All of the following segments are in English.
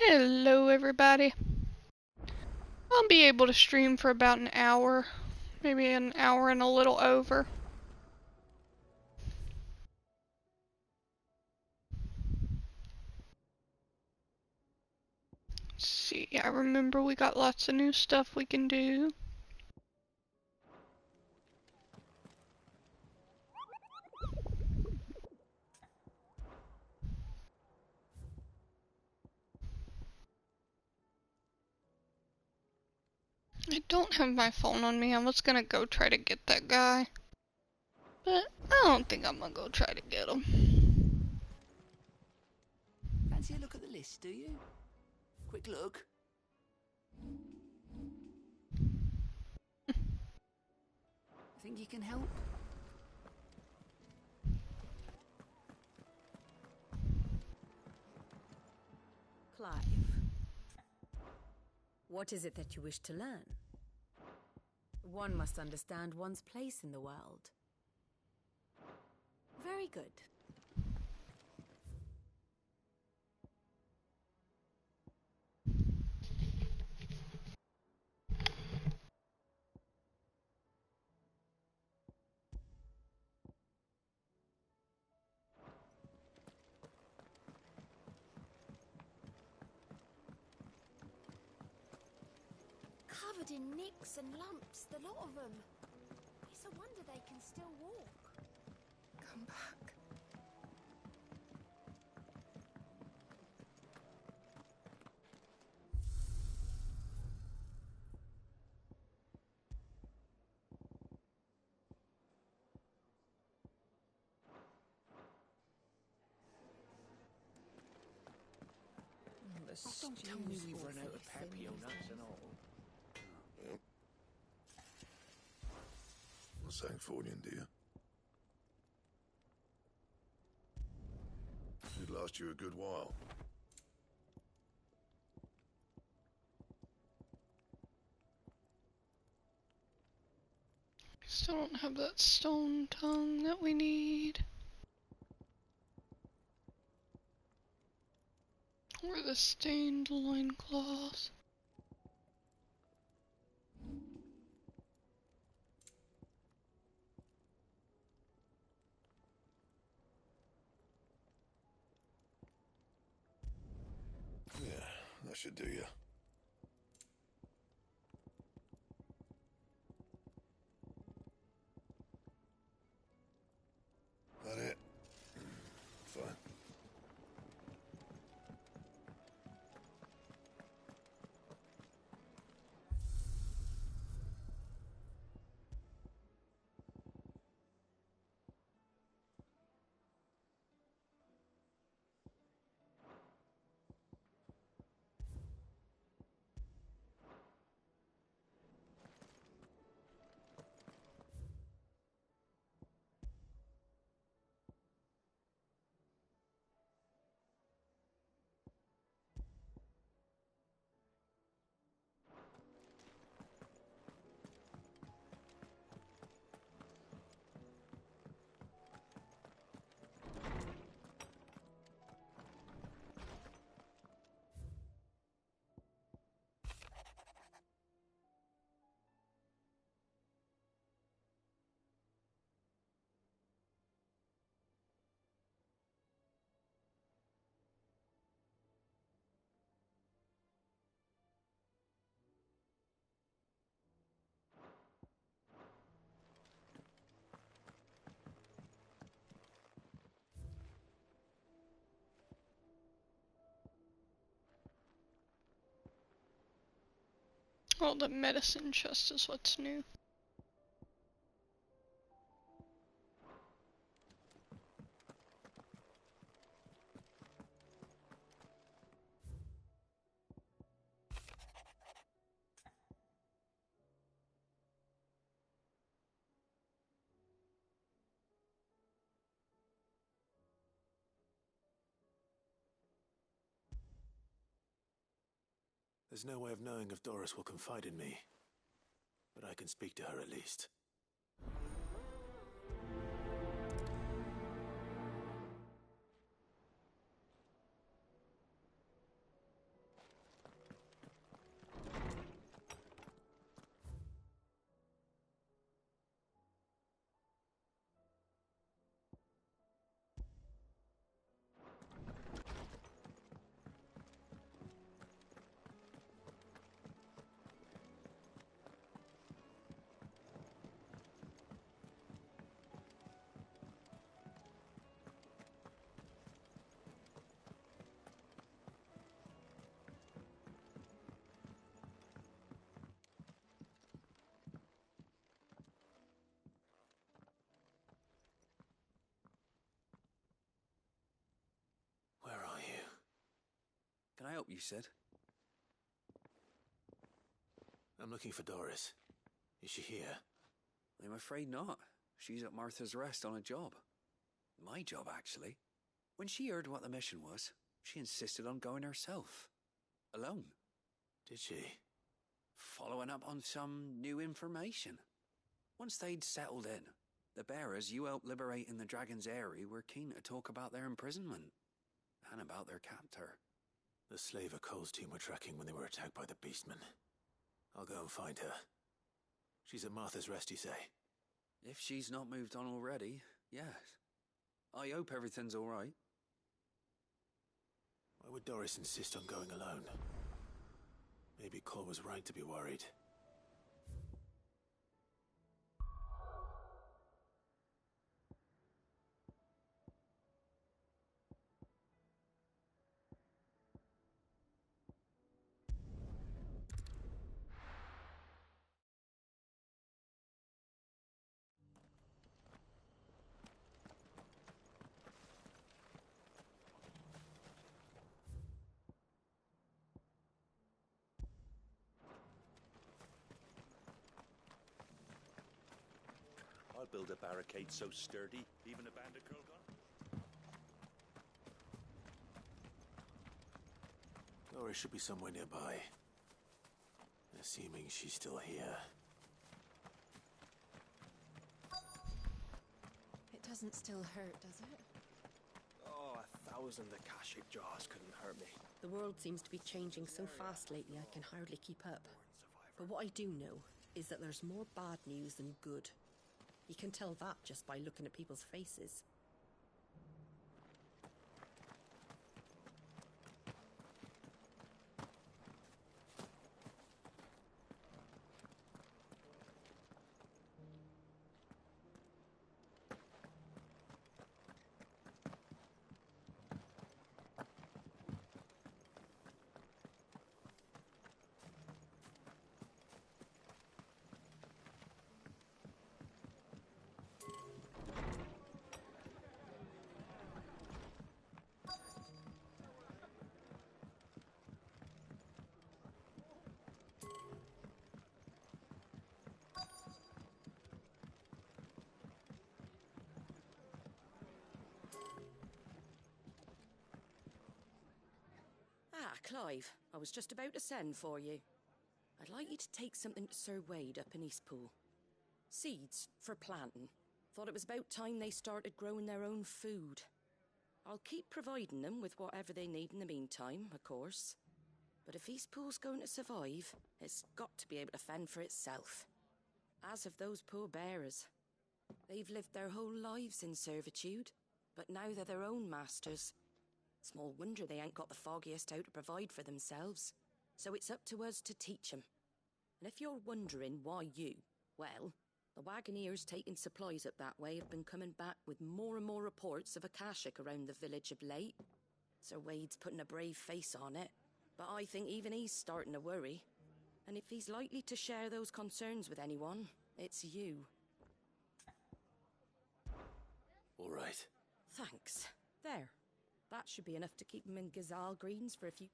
Hello everybody. I'll be able to stream for about an hour, maybe an hour and a little over. Let's see, I remember we got lots of new stuff we can do. I don't have my phone on me. I was gonna go try to get that guy, but I don't think I'm gonna go try to get him. Fancy a look at the list, do you? Quick look. Think you can help? Clive, what is it that you wish to learn? One must understand one's place in the world. Very good. Covered in nicks and lumps, the lot of them. It's a wonder they can still walk. Come back. Don't tell me we've run out of Papio nuts and all. Sangfordian, dear. Should last you a good while. Still don't have that stone tongue that we need. Or the stained loincloth. Yeah, that should do you. That it? Fine. Oh, the medicine chest is what's new. There's no way of knowing if Doris will confide in me, but I can speak to her at least. help, you said? I'm looking for Doris. Is she here? I'm afraid not. She's at Martha's Rest on a job. My job, actually. When she heard what the mission was, she insisted on going herself. Alone. Did she? Following up on some new information. Once they'd settled in, the bearers you helped liberate in the Dragon's Eyrie were keen to talk about their imprisonment. And about their captor. The slaver Cole's team were tracking when they were attacked by the Beastmen. I'll go and find her. She's at Martha's Rest, you say? If she's not moved on already, yes. I hope everything's all right. Why would Doris insist on going alone? Maybe Cole was right to be worried. I'll build a barricade so sturdy, even a bandit girl gone. Doris should be somewhere nearby. Assuming she's still here. It doesn't still hurt, does it? Oh, 1,000 Akashic jaws couldn't hurt me. The world seems to be changing so fast lately I can hardly keep up. But what I do know is that there's more bad news than good. You can tell that just by looking at people's faces. Ah, Clive, I was just about to send for you. I'd like you to take something to Sir Wade up in Eastpool. Seeds for planting. Thought it was about time they started growing their own food. I'll keep providing them with whatever they need in the meantime, of course. But if Eastpool's going to survive, it's got to be able to fend for itself. As of those poor bearers. They've lived their whole lives in servitude, but now they're their own masters. Small wonder they ain't got the foggiest how to provide for themselves. So it's up to us to teach 'em. And if you're wondering why you, well, the Wagoneers taking supplies up that way have been coming back with more and more reports of Akashic around the village of late. Sir Wade's putting a brave face on it, but I think even he's starting to worry. And if he's likely to share those concerns with anyone, it's you. All right. Thanks. There. That should be enough to keep him in Gazal Greens for a few...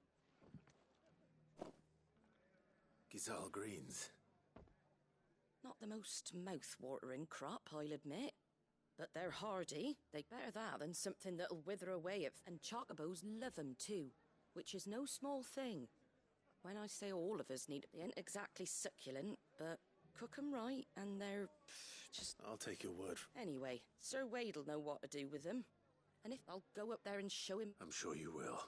Gazal Greens. Not the most mouth-watering crop, I'll admit. But they're hardy. They'd better that than something that'll wither away if... And chocobos love 'em too, which is no small thing. When I say all of us need... They ain't exactly succulent, but cook 'em right and they're... just... I'll take your word. Anyway, Sir Wade'll know what to do with them. And if I'll go up there and show him... I'm sure you will.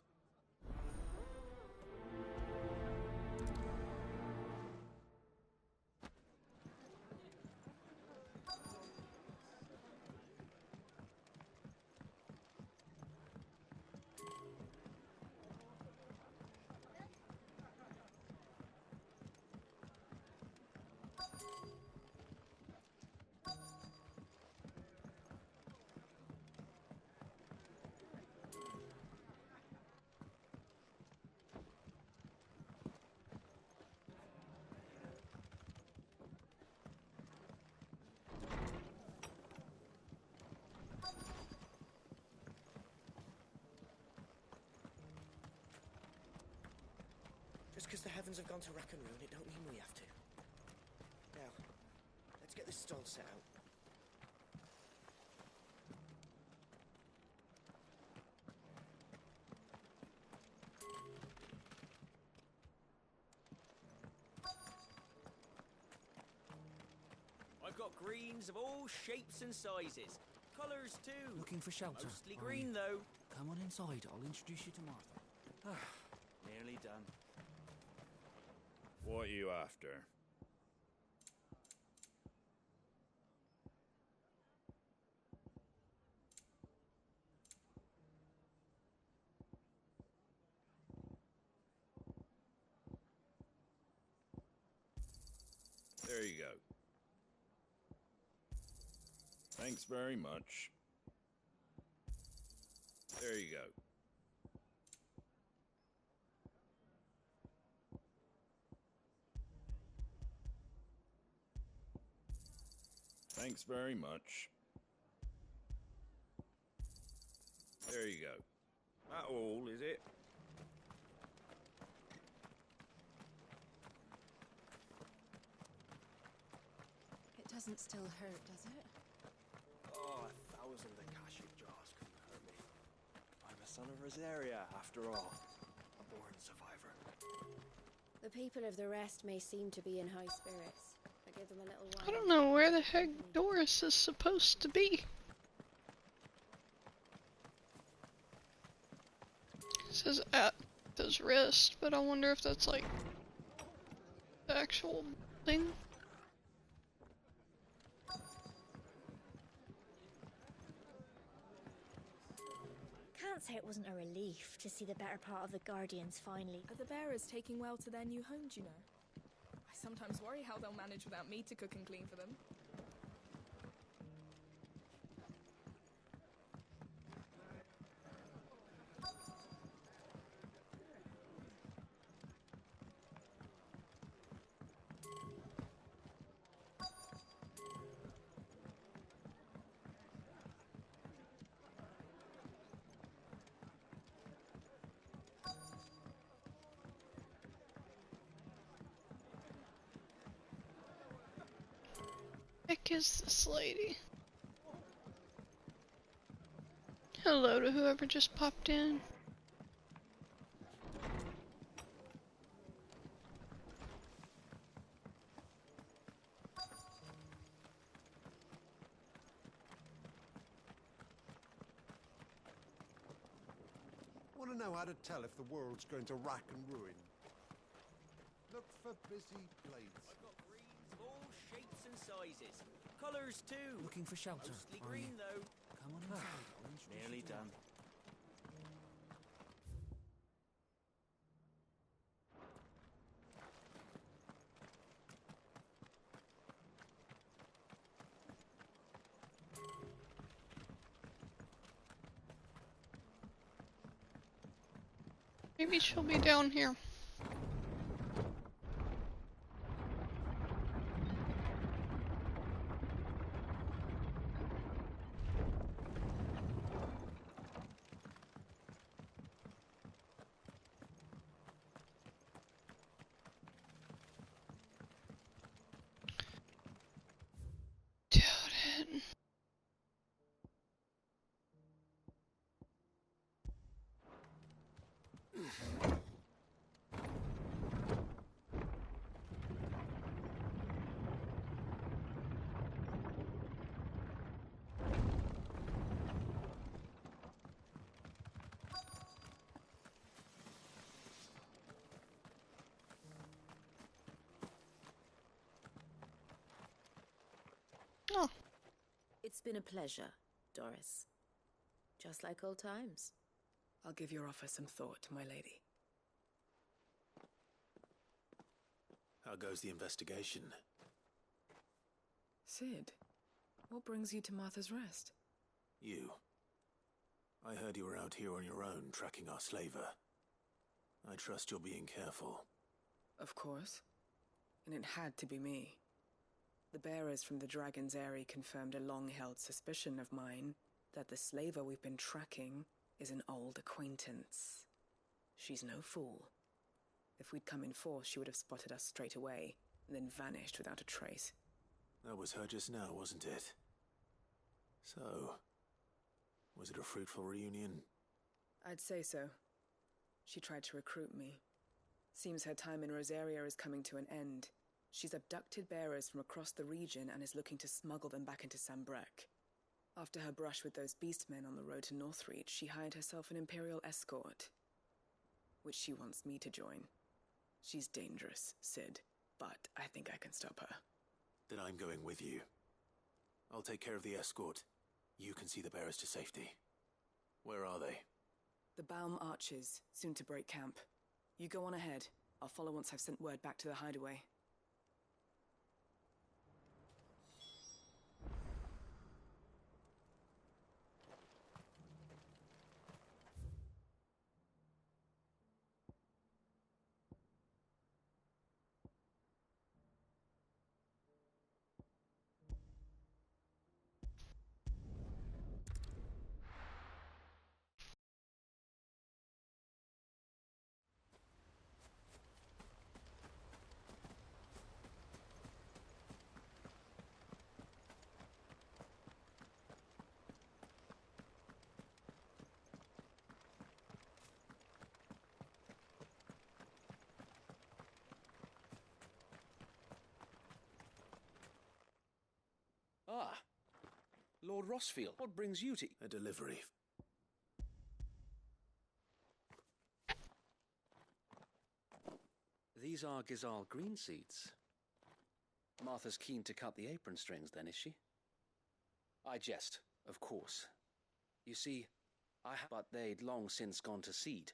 Just because the heavens have gone to rack and ruin, it don't mean we have to. Now, let's get this stall set out. I've got greens of all shapes and sizes. Colours too. Looking for shelter? Mostly are green you? though. Come on inside. I'll introduce you to Martha. Nearly done. What are you after? There you go. Thanks very much. There you go. Thanks very much. There you go. That all, is it? It doesn't still hurt, does it? Oh, 1,000 Akashic jars couldn't hurt me. I'm a son of Rosaria, after all. A born survivor. The people of the rest may seem to be in high spirits. I give them a little while. I don't know where the heck Doris is supposed to be. It says at his wrist, but I wonder if that's like the actual thing. Can't say it wasn't a relief to see the better part of the Guardians finally. Are the bearers taking well to their new home, do you know? I sometimes worry how they'll manage without me to cook and clean for them. Heck is this lady? Hello to whoever just popped in. Want to know how to tell if the world's going to rack and ruin? Look for busy blades. I've got greens of all shapes and sizes. Colours too. Looking for shelter? Mostly are green you? though. Come on inside. I'll introduce Nearly you to done. Maybe she'll be down here. Doubt it. Oh. It's been a pleasure, Doris. Just like old times. I'll give your offer some thought, my lady. How goes the investigation? Sid, what brings you to Martha's Rest? You. I heard you were out here on your own, tracking our slaver. I trust you're being careful. Of course. And it had to be me. The bearers from the Dragon's Eyrie confirmed a long-held suspicion of mine that the slaver we've been tracking is an old acquaintance. She's no fool. If we'd come in force, she would have spotted us straight away, and then vanished without a trace. That was her just now, wasn't it? So, was it a fruitful reunion? I'd say so. She tried to recruit me. Seems her time in Rosaria is coming to an end. She's abducted bearers from across the region and is looking to smuggle them back into Sambrek. After her brush with those beastmen on the road to Northreach, she hired herself an Imperial escort, which she wants me to join. She's dangerous, Cid, but I think I can stop her. Then I'm going with you. I'll take care of the escort. You can see the bearers to safety. Where are they? The Baum Archers, soon to break camp. You go on ahead. I'll follow once I've sent word back to the hideaway. Ah, Lord Rossfield, what brings you to... A delivery. These are Gizal green seeds. Martha's keen to cut the apron strings then, is she? I jest, of course. You see, but they'd long since gone to seed.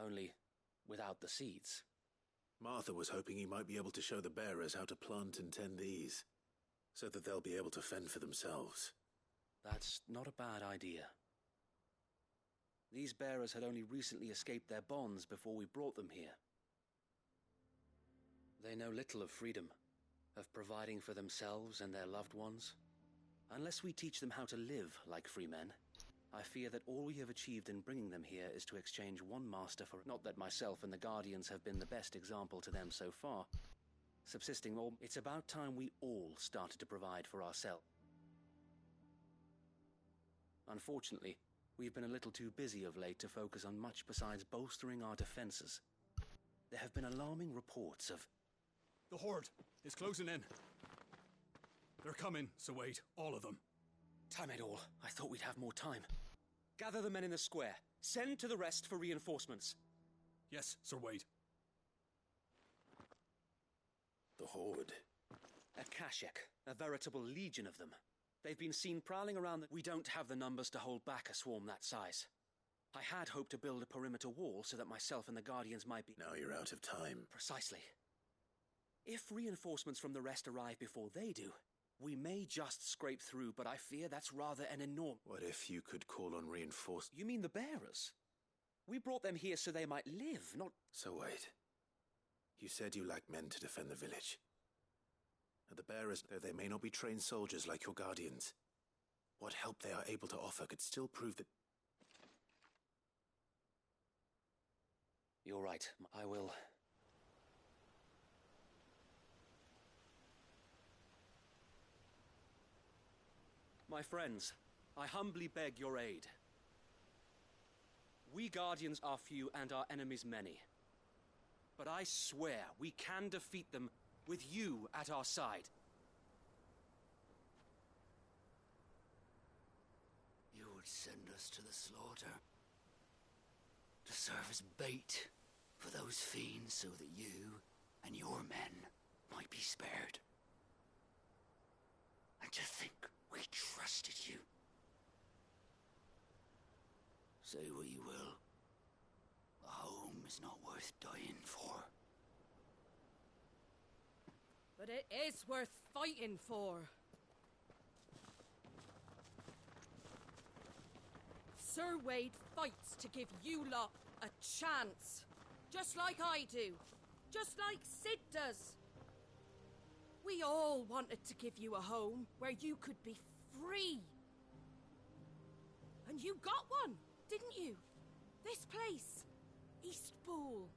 Only without the seeds. Martha was hoping he might be able to show the bearers how to plant and tend these, so that they'll be able to fend for themselves. That's not a bad idea. These bearers had only recently escaped their bonds before we brought them here. They know little of freedom, of providing for themselves and their loved ones. Unless we teach them how to live like free men, I fear that all we have achieved in bringing them here is to exchange one master for... Not that myself and the Guardians have been the best example to them so far. Subsisting all... It's about time we all started to provide for ourselves. Unfortunately, we've been a little too busy of late to focus on much besides bolstering our defenses. There have been alarming reports of... The Horde is closing in. They're coming, so wait, all of them. Damn it all, I thought we'd have more time. Gather the men in the square. Send to the rest for reinforcements. Yes, Sir Wade. The Horde. A Kashek, a veritable legion of them. They've been seen prowling around the... We don't have the numbers to hold back a swarm that size. I had hoped to build a perimeter wall so that myself and the Guardians might be... Now you're out of time. Precisely. If reinforcements from the rest arrive before they do, we may just scrape through, but I fear that's rather an enormous... What if you could call on reinforcements? You mean the bearers? We brought them here so they might live, not... So wait. You said you lack men to defend the village. And the bearers, though they may not be trained soldiers like your Guardians, what help they are able to offer could still prove that... You're right. I will... My friends, I humbly beg your aid. We Guardians are few and our enemies many. But I swear we can defeat them with you at our side. You would send us to the slaughter. To serve as bait for those fiends so that you and your men might be spared. And to think we trusted you. Say what you will. A home is not worth dying for. But it is worth fighting for. Sir Wade fights to give you lot a chance. Just like I do. Just like Cid does. We all wanted to give you a home where you could be free. And you got one, didn't you? This place, Eastpool.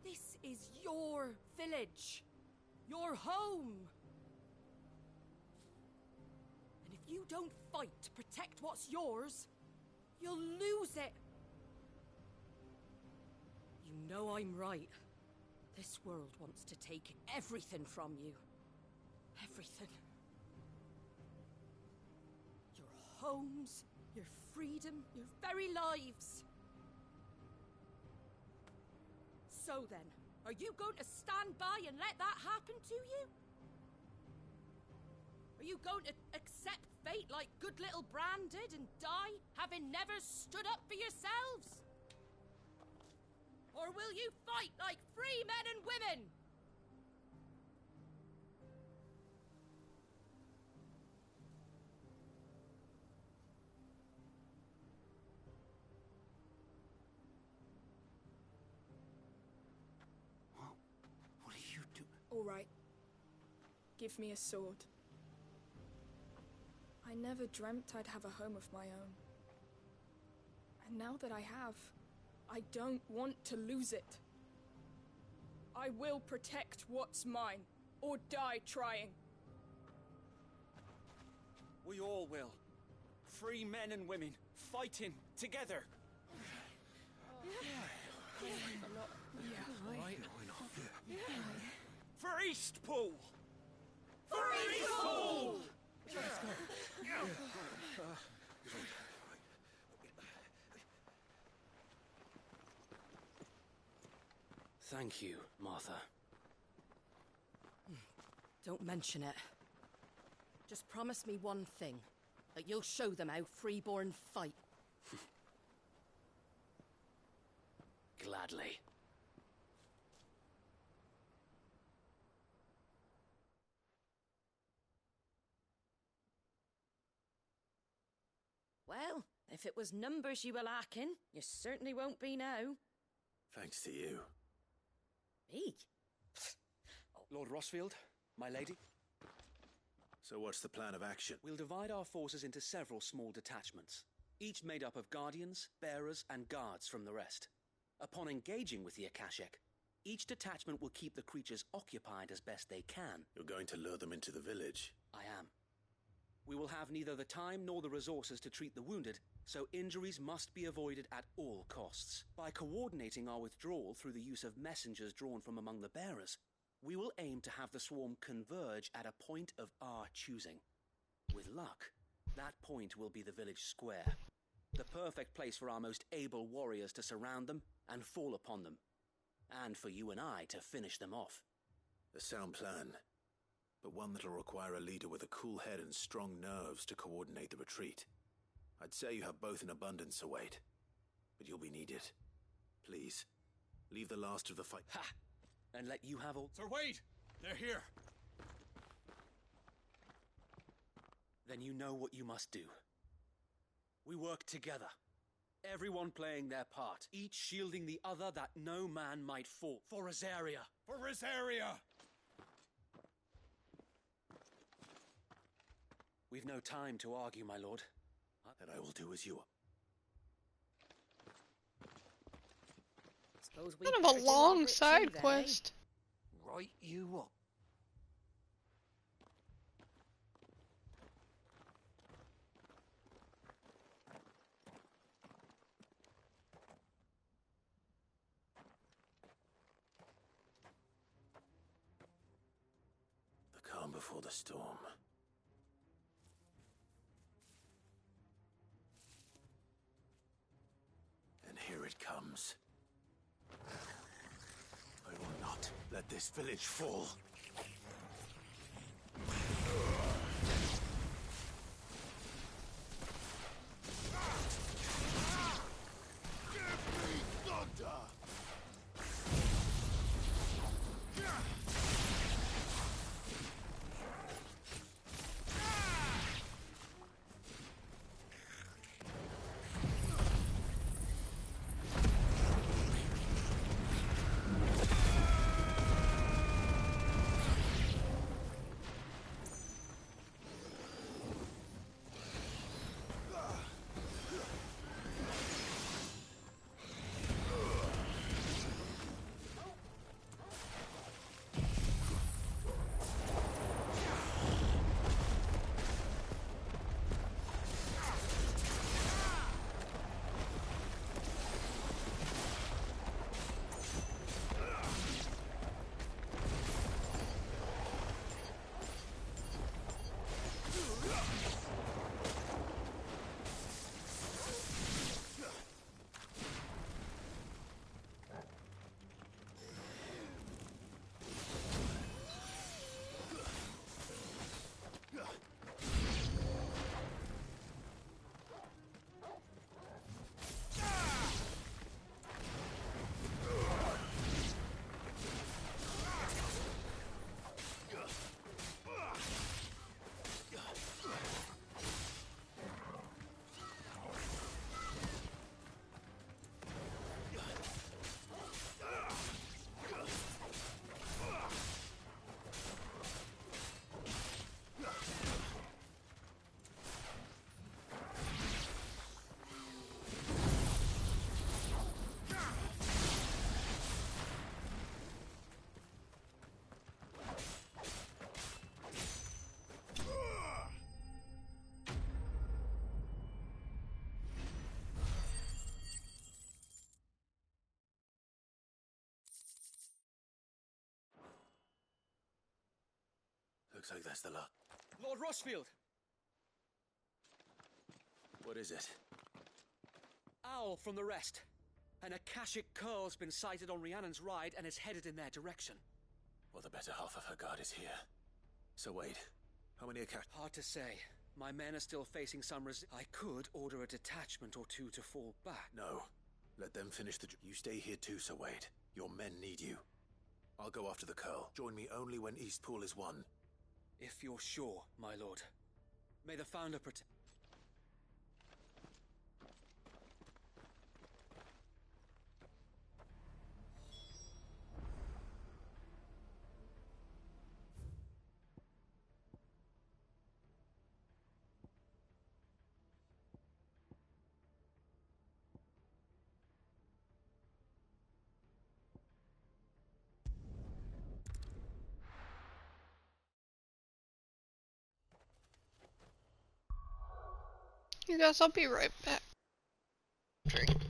This is your village. Your home. And if you don't fight to protect what's yours, you'll lose it. You know I'm right. This world wants to take everything from you. Everything. Your homes, your freedom, your very lives. So then, are you going to stand by and let that happen to you? Are you going to accept fate like good little Bran did and die, having never stood up for yourselves? Or will you fight like free men and women? What are you doing? All right. Give me a sword. I never dreamt I'd have a home of my own. And now that I have, I don't want to lose it. I will protect what's mine, or die trying. We all will. Free men and women, fighting together. Right. For Eastpool! For Eastpool! Let's go. Thank you, Martha. Don't mention it. Just promise me one thing. That you'll show them how freeborn fight. Gladly. Well, if it was numbers you were lacking, you certainly won't be now. Thanks to you. Me? Lord Rossfield, my lady. So what's the plan of action? We'll divide our forces into several small detachments, each made up of guardians, bearers, and guards from the rest. Upon engaging with the Akashic, each detachment will keep the creatures occupied as best they can. You're going to lure them into the village? I am. We will have neither the time nor the resources to treat the wounded, so injuries must be avoided at all costs. By coordinating our withdrawal through the use of messengers drawn from among the bearers, we will aim to have the swarm converge at a point of our choosing. With luck, that point will be the village square, the perfect place for our most able warriors to surround them and fall upon them, and for you and I to finish them off. A sound plan, but one that'll require a leader with a cool head and strong nerves to coordinate the retreat. I'd say you have both in abundance, Sir Wade, but you'll be needed. Please, leave the last of the fight. Ha! And let you have all. Sir Wade! They're here! Then you know what you must do. We work together. Everyone playing their part, each shielding the other that no man might fall. For Rosaria! For Rosaria! We've no time to argue, my lord. Then I will do as you Suppose we Kind of a long side quest. Right you up. The calm before the storm. And here it comes. I will not let this village fall. Give me thunder! Looks like that's the lot. Lord Rushfield! What is it? Owl from the rest. An Akashic curl's been sighted on Rhiannon's ride and is headed in their direction. Well, the better half of her guard is here. So wait, how many Akash... Hard to say. My men are still facing some I could order a detachment or two to fall back. No. Let them finish the... You stay here too, Sir Wade. Your men need you. I'll go after the Curl. Join me only when Eastpool is won. If you're sure, my lord. May the Founder protect... You guys, I'll be right back. Drink.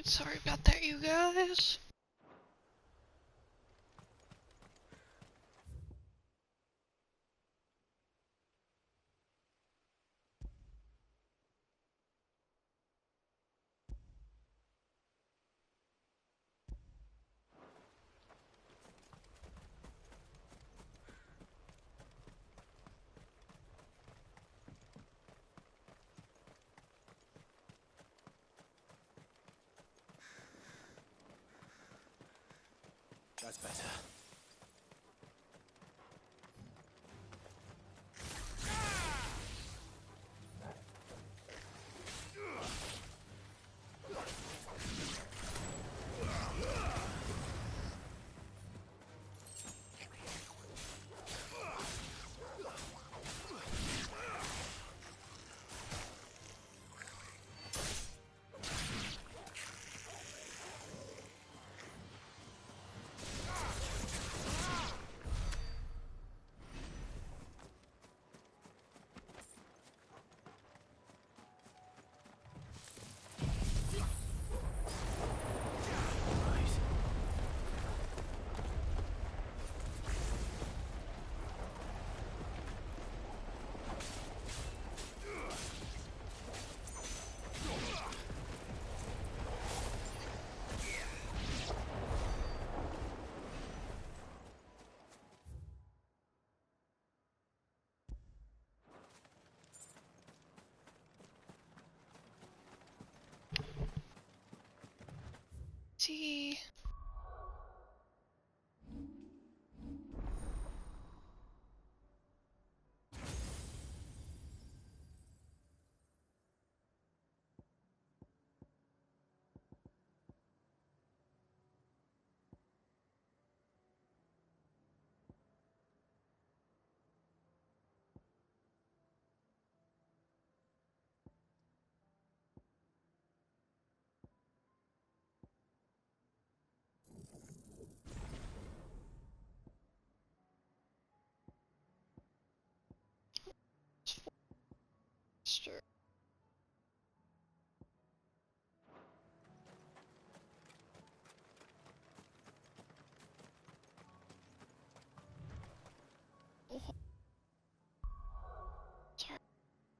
Sorry about that, you guys. That's better. see. Sure. Oh. Sorry.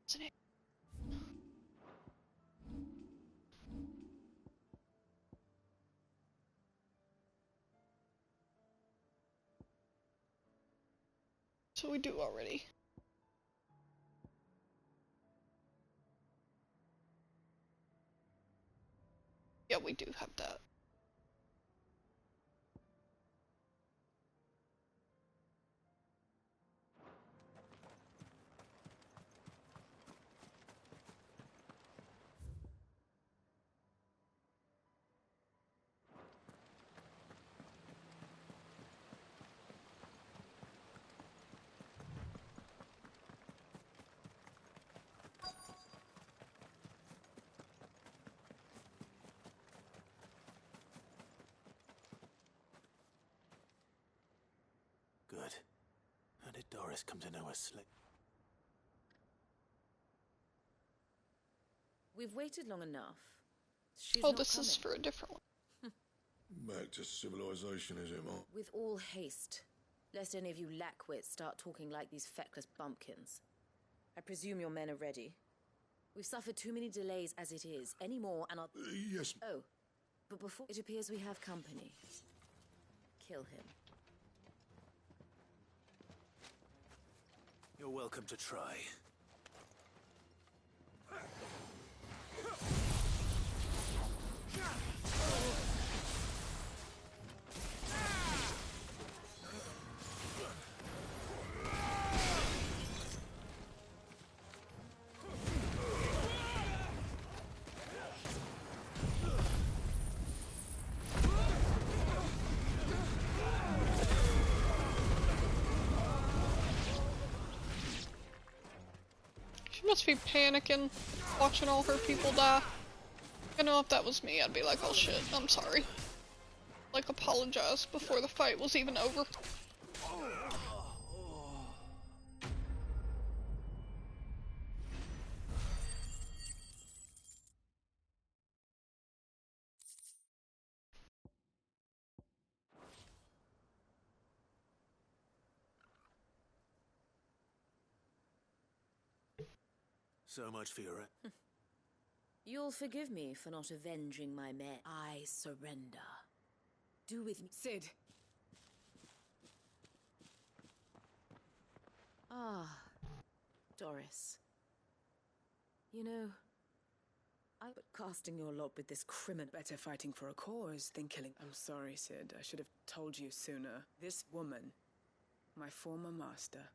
What's it? So we do already. Yeah, we do have that. Good. How did Doris come to know us? We've waited long enough. She's Oh, not this coming. is for a different one. Back to civilization, is it, Mark? With all haste, lest any of you lackwits start talking like these feckless bumpkins. I presume your men are ready. We've suffered too many delays as it is. Any more and I'll... Yes. Oh, but before... It appears we have company. Kill him. You're welcome to try. She must be panicking, watching all her people die. I know if that was me, I'd be like, oh shit, I'm sorry. Like, apologize before the fight was even over. So much for your... You'll forgive me for not avenging my men. I surrender. Do with me... Cid! Ah, Doris. You know, but casting your lot with this criminal... Better fighting for a cause than killing... I'm sorry, Cid. I should have told you sooner. This woman, my former master,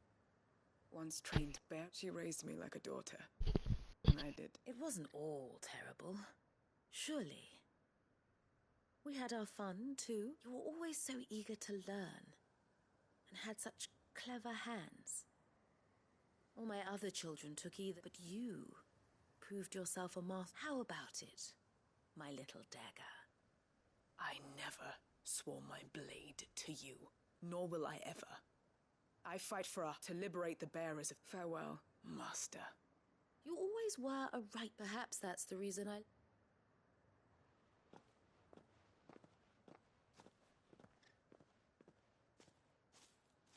once trained bear. She raised me like a daughter. And I did. It wasn't all terrible. Surely. We had our fun, too. You were always so eager to learn. And had such clever hands. All my other children took either, but you proved yourself a master. How about it, my little dagger? I never swore my blade to you, nor will I ever. I fight for us to liberate the bearers of... Farewell, master. You always were a right. Perhaps that's the reason I...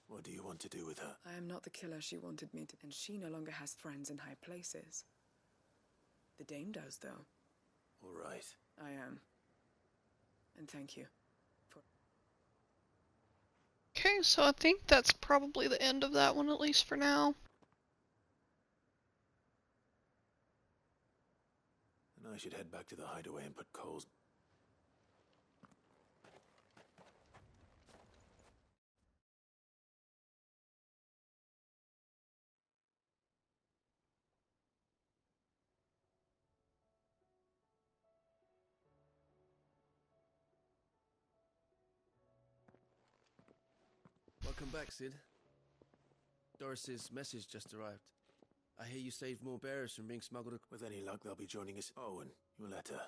What do you want to do with her? I am not the killer she wanted me to, and she no longer has friends in high places. The dame does, though. All right. I am. And thank you for... Okay, so I think that's probably the end of that one, at least for now. And I should head back to the hideaway and put Cole's... Welcome back, Cid. Doris's message just arrived. I hear you saved more bearers from being smuggled. With any luck, they'll be joining us. Oh, and your letter.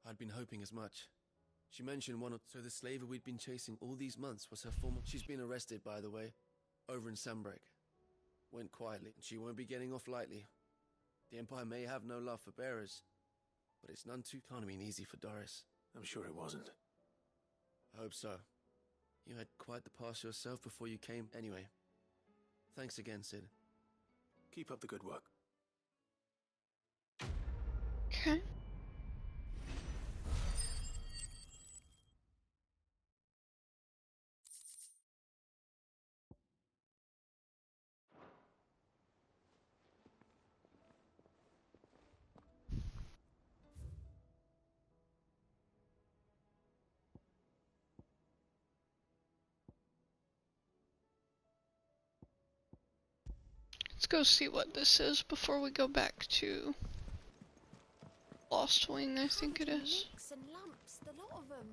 I'd been hoping as much. She mentioned one or so the slaver we'd been chasing all these months was her former. She's been arrested, by the way, over in Sanbreque. Went quietly, and she won't be getting off lightly. The Empire may have no love for bearers, but it's none too can't have been easy for Doris. I'm sure it wasn't. I hope so. You had quite the past yourself before you came. Anyway, thanks again, Cid. Keep up the good work. Okay. Let's go see what this is before we go back to Lost Wing, I think it is. Nicks and lumps, the lot of them.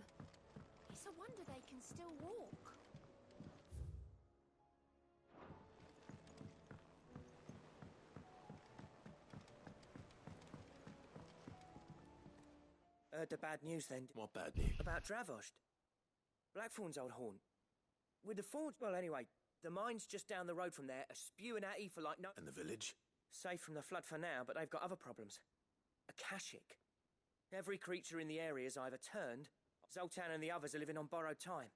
It's a wonder they can still walk. Heard the bad news then. What bad news? About Dravost. Blackthorn's old haunt. With the forge, well anyway, the mine's just down the road from there, are spewing at Aoife like no... And the village? Safe from the flood for now, but they've got other problems. Akashic. Every creature in the area is either turned, Zoltan and the others are living on borrowed time.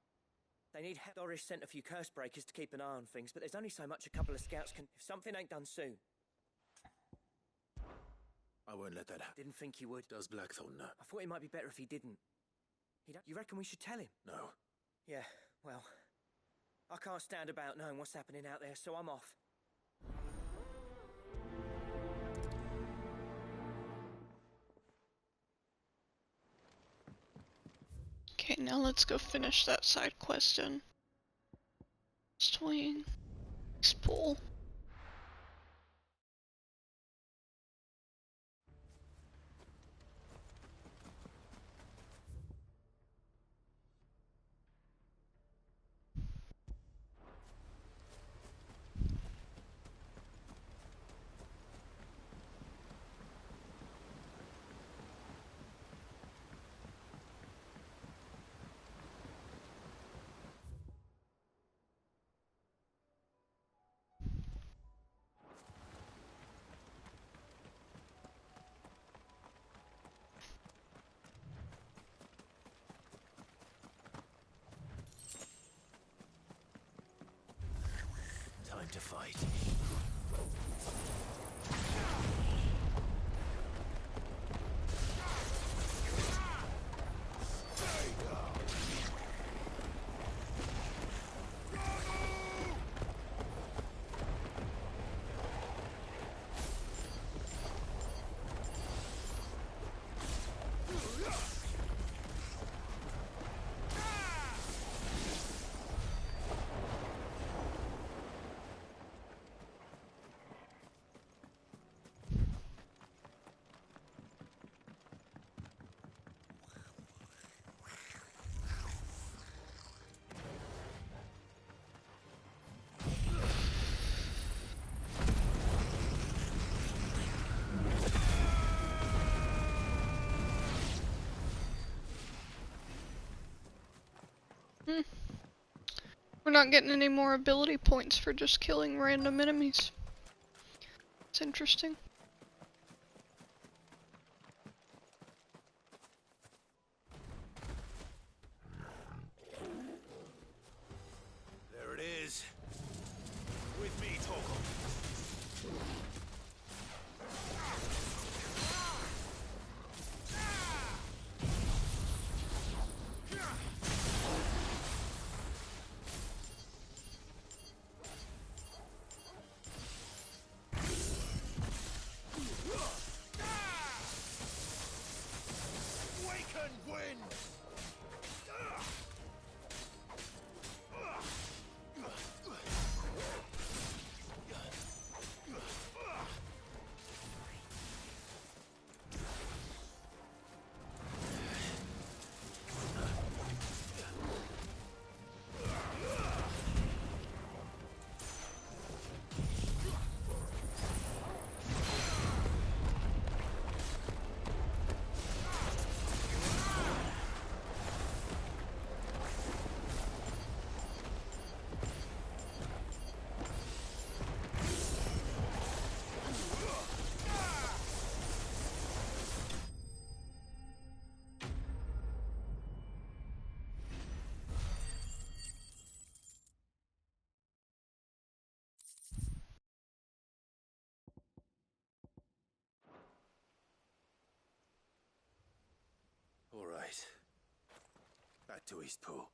They need help. Doris sent a few curse breakers to keep an eye on things, but there's only so much a couple of scouts can... If something ain't done soon... I won't let that happen. Didn't think he would. Does Blackthorn know? I thought it might be better if he didn't. You reckon we should tell him? No. Yeah, well... I can't stand about knowing what's happening out there, so I'm off. Okay, now let's go finish that side quest in Swing. Spool. Time to fight. We're not getting any more ability points for just killing random enemies. It's interesting. There it is. With me, Torgal. to Eastpool.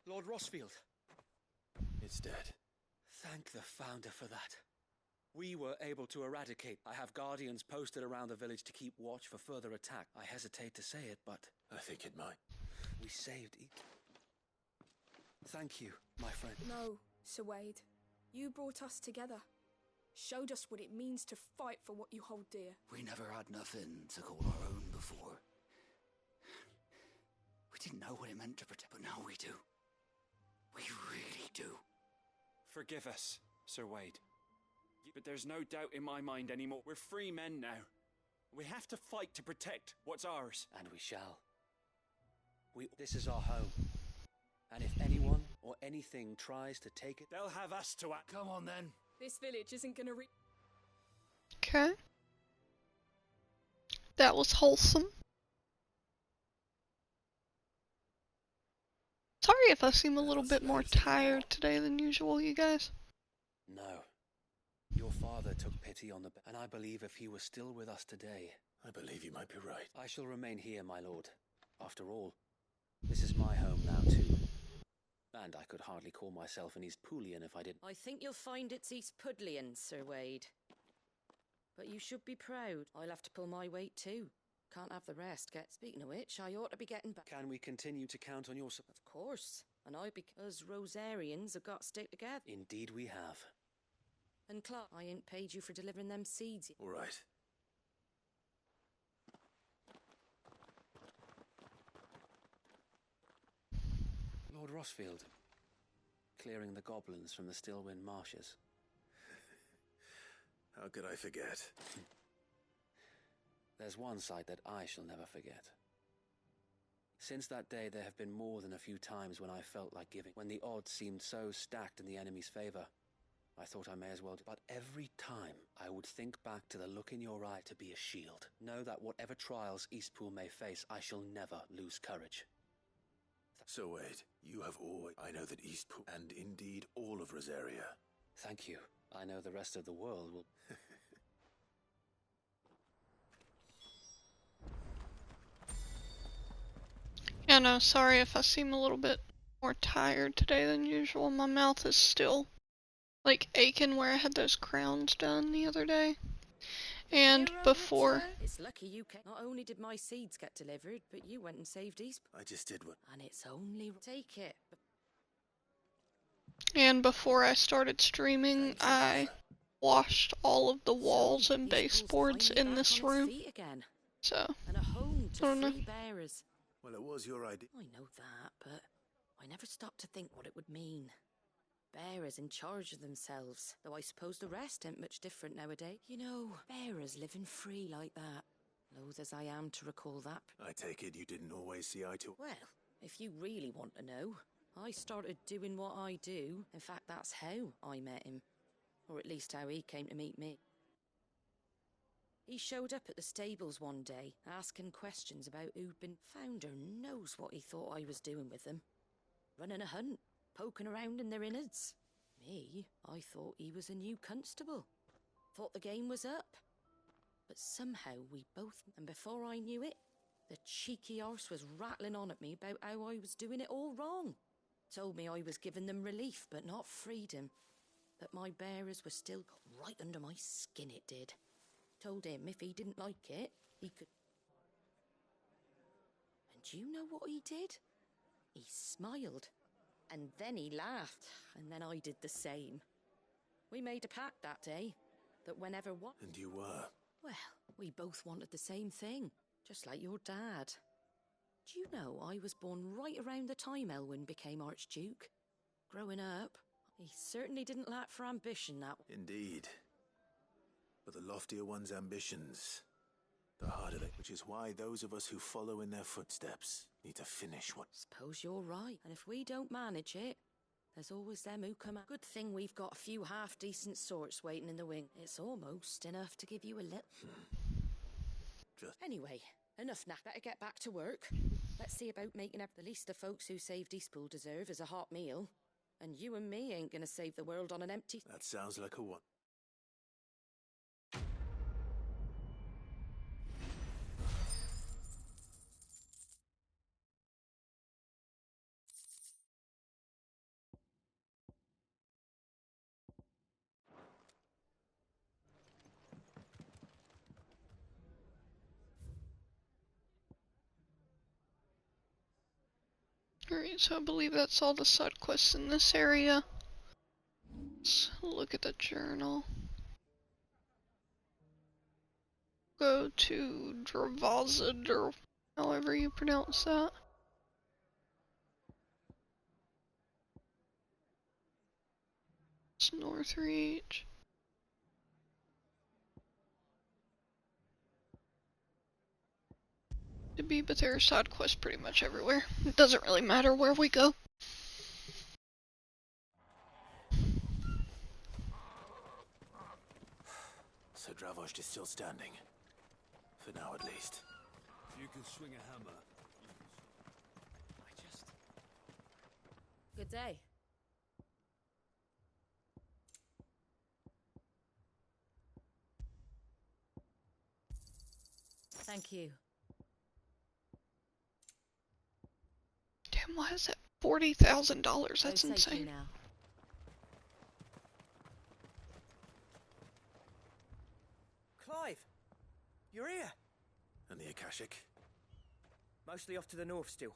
Lord Rossfield. It's dead. Thank the Founder for that. We were able to eradicate. I have guardians posted around the village to keep watch for further attack. I hesitate to say it, but... I think it might. We saved it. Thank you, my friend. No, Sir Wade. You brought us together. Showed us what it means to fight for what you hold dear. We never had nothing to call our own before. We didn't know what it meant to protect, but now we do. We really do. Forgive us, Sir Wade. But there's no doubt in my mind anymore. We're free men now. We have to fight to protect what's ours. And we shall. This is our home. And if anyone or anything tries to take it, they'll have us to act. Come on then. This village isn't gonna Okay. That was wholesome. Sorry if I seem a little bit more tired today than usual, you guys. No. Your father took pity on and I believe if he was still with us today... I believe you might be right. I shall remain here, my lord. After all, this is my home now too. And I could hardly call myself an Eastpoolian if I didn't. I think you'll find it's Eastpudlian, Sir Wade. But you should be proud. I'll have to pull my weight too. Can't have the rest. Speaking of which, I ought to be getting back. Can we continue to count on your support? Of course. And because Rosarians have got to stick together. Indeed we have. And Clark, I ain't paid you for delivering them seeds. All right. Lord Rossfield, clearing the goblins from the Stillwind marshes. How could I forget? There's one sight that I shall never forget. Since that day, there have been more than a few times when I felt like giving, when the odds seemed so stacked in the enemy's favor. I thought I may as well do. But every time I would think back to the look in your eye to be a shield. Know that whatever trials Eastpool may face, I shall never lose courage. So Wade, you have always... I know that Eastpool, and indeed all of Rosaria. Thank you. I know the rest of the world will... Yeah, no, sorry if I seem a little bit more tired today than usual. My mouth is still, like, aching where I had those crowns done the other day. And before... It's lucky you came. Not only did my seeds get delivered, but you went and saved Eastpool. I just did what... And it's only... Take it. And before I started streaming, I washed all of the walls and baseboards in this room. So, and a home to I don't know. free bearers. Well, it was your idea. I know that, but I never stopped to think what it would mean. Bearers in charge of themselves, though I suppose the rest ain't much different nowadays. You know, bearers living free like that. Loath as I am to recall that. I take it you didn't always see eye to... Well, if you really want to know, I started doing what I do. In fact, that's how I met him. Or at least how he came to meet me. He showed up at the stables one day, asking questions about who'd been... Founder knows what he thought I was doing with them. Running a hunt, poking around in their innards. Me, I thought he was a new constable. Thought the game was up. But somehow we both... And before I knew it, the cheeky arse was rattling on at me about how I was doing it all wrong. Told me I was giving them relief, but not freedom. That my bearers were still got right under my skin, it did. Told him if he didn't like it, he could... And do you know what he did? He smiled. And then he laughed. And then I did the same. We made a pact that day, that whenever what... And you were? Well, we both wanted the same thing, just like your dad. Do you know I was born right around the time Elwyn became Archduke? Growing up, he certainly didn't lack for ambition, that... Indeed. But the loftier one's ambitions, the harder they... Which is why those of us who follow in their footsteps need to finish what... Suppose you're right. And if we don't manage it, there's always them who come out. Good thing we've got a few half-decent sorts waiting in the wing. It's almost enough to give you a little... just... Anyway, enough now. Better get back to work. Let's see about making up. The least the folks who saved Eastpool deserve is a hot meal. And you and me ain't gonna save the world on an empty... That sounds like a one. Alright, so I believe that's all the side quests in this area. Let's look at the journal. Go to Dravazid, or however you pronounce that. It's Northreach. But there are side quests pretty much everywhere. It doesn't really matter where we go. So Dravost is still standing. For now, at least. If you can swing a hammer... Good day. Thank you. Damn, why is that $40,000? That's insane. Now. Clive! You're here! And the Akashic? Mostly off to the north still.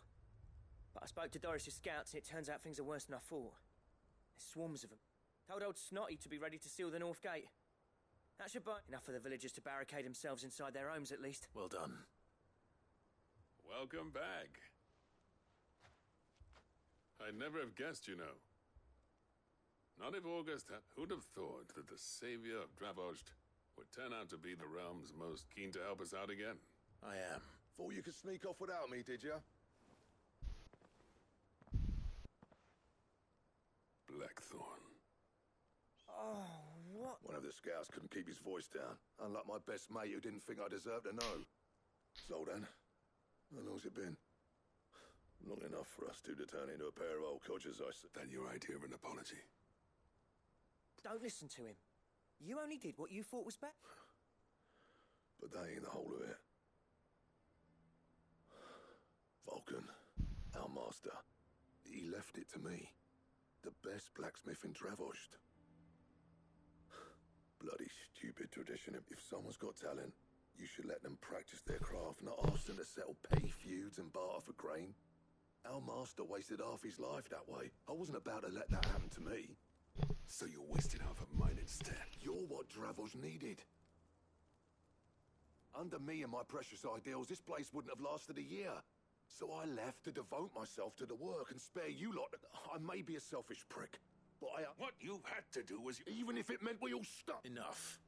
But I spoke to Doris' scouts and it turns out things are worse than I thought. There's swarms of them. Told old Snotty to be ready to seal the north gate. That should buy enough for the villagers to barricade themselves inside their homes at least. Well done. Welcome back. I'd never have guessed, you know. Not if August had... Who'd have thought that the savior of Dravost would turn out to be the realm's most keen to help us out again? I am. Thought you could sneak off without me, did you? Blackthorn. Oh, what? One of the scouts couldn't keep his voice down. Unlike my best mate who didn't think I deserved to know. So then, how long's it been? Long enough for us two to turn into a pair of old codgers, I said. Then your idea of an apology? Don't listen to him. You only did what you thought was best. But that ain't the whole of it. Vulcan, our master, he left it to me. The best blacksmith in Dravost. Bloody stupid tradition. If someone's got talent, you should let them practice their craft, not ask them to settle petty feuds and barter for grain. Our master wasted half his life that way. I wasn't about to let that happen to me. So you wasted half of mine instead. You're what Dravost needed. Under me and my precious ideals, this place wouldn't have lasted a year. So I left to devote myself to the work and spare you lot. I may be a selfish prick, but What you had to do was... even if it meant we all stuck. Enough.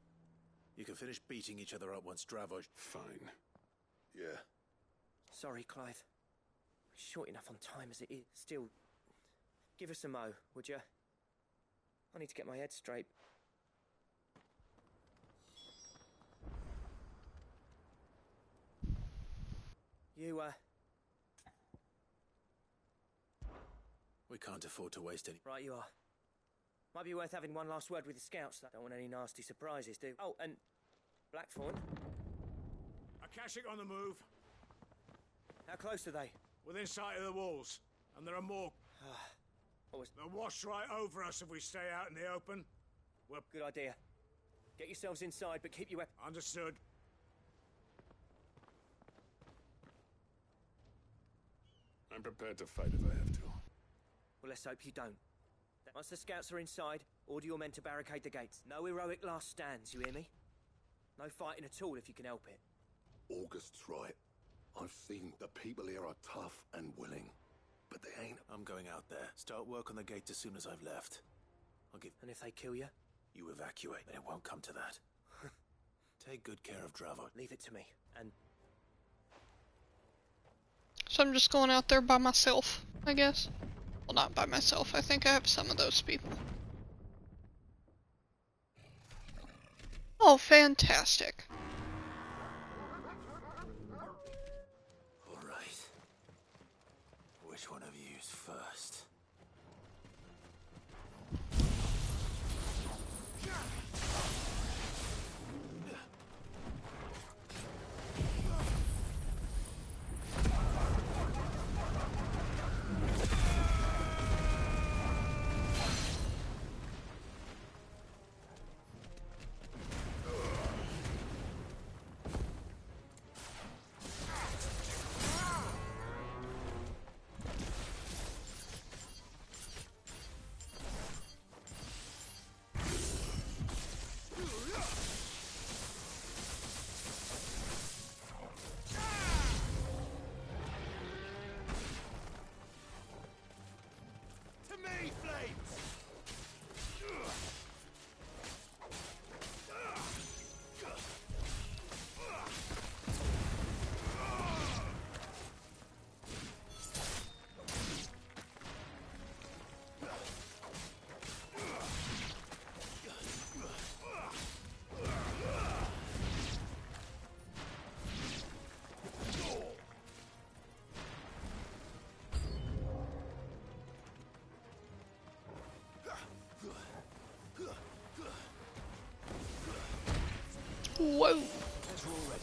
You can finish beating each other up once Dravost... Fine. Yeah. Sorry, Clive. Short enough on time as it is. Still, give us a mo, would you? I need to get my head straight. You, We can't afford to waste any... Right you are. Might be worth having one last word with the scouts. Don't want any nasty surprises, do? Oh, and... Blackthorn. Akashic on the move. How close are they? Within sight of the walls. And there are more. What was... They'll wash right over us if we stay out in the open. Well, good idea. Get yourselves inside, but keep your weapons... Understood. I'm prepared to fight if I have to. Well, let's hope you don't. Once the scouts are inside, order your men to barricade the gates. No heroic last stands, you hear me? No fighting at all if you can help it. August's right. I've seen the people here are tough and willing, but they ain't. I'm going out there. Start work on the gate as soon as I've left. I'll give... And if they kill you? You evacuate, but it won't come to that. Take good care of Dravost. Leave it to me, and... So I'm just going out there by myself, I guess. Well, not by myself. I think I have some of those people. Oh, fantastic. Whoa. Guess we're all ready.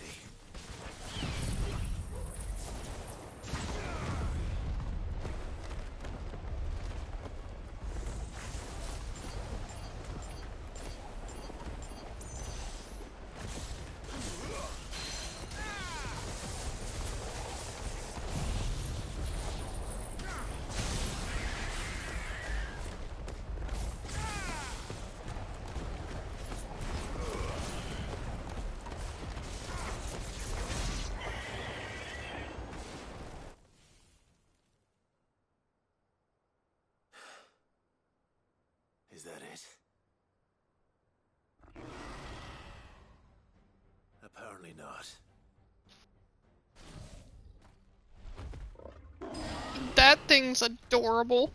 Is that it? Apparently not. That thing's adorable.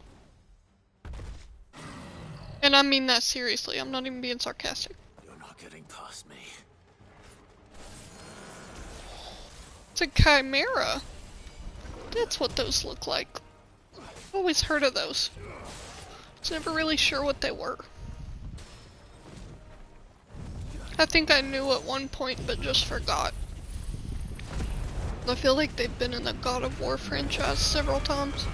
And I mean that seriously, I'm not even being sarcastic. You're not getting past me. It's a chimera. That's what those look like. I've always heard of those. Was never really sure what they were. I think I knew at one point, but just forgot. I feel like they've been in the God of War franchise several times.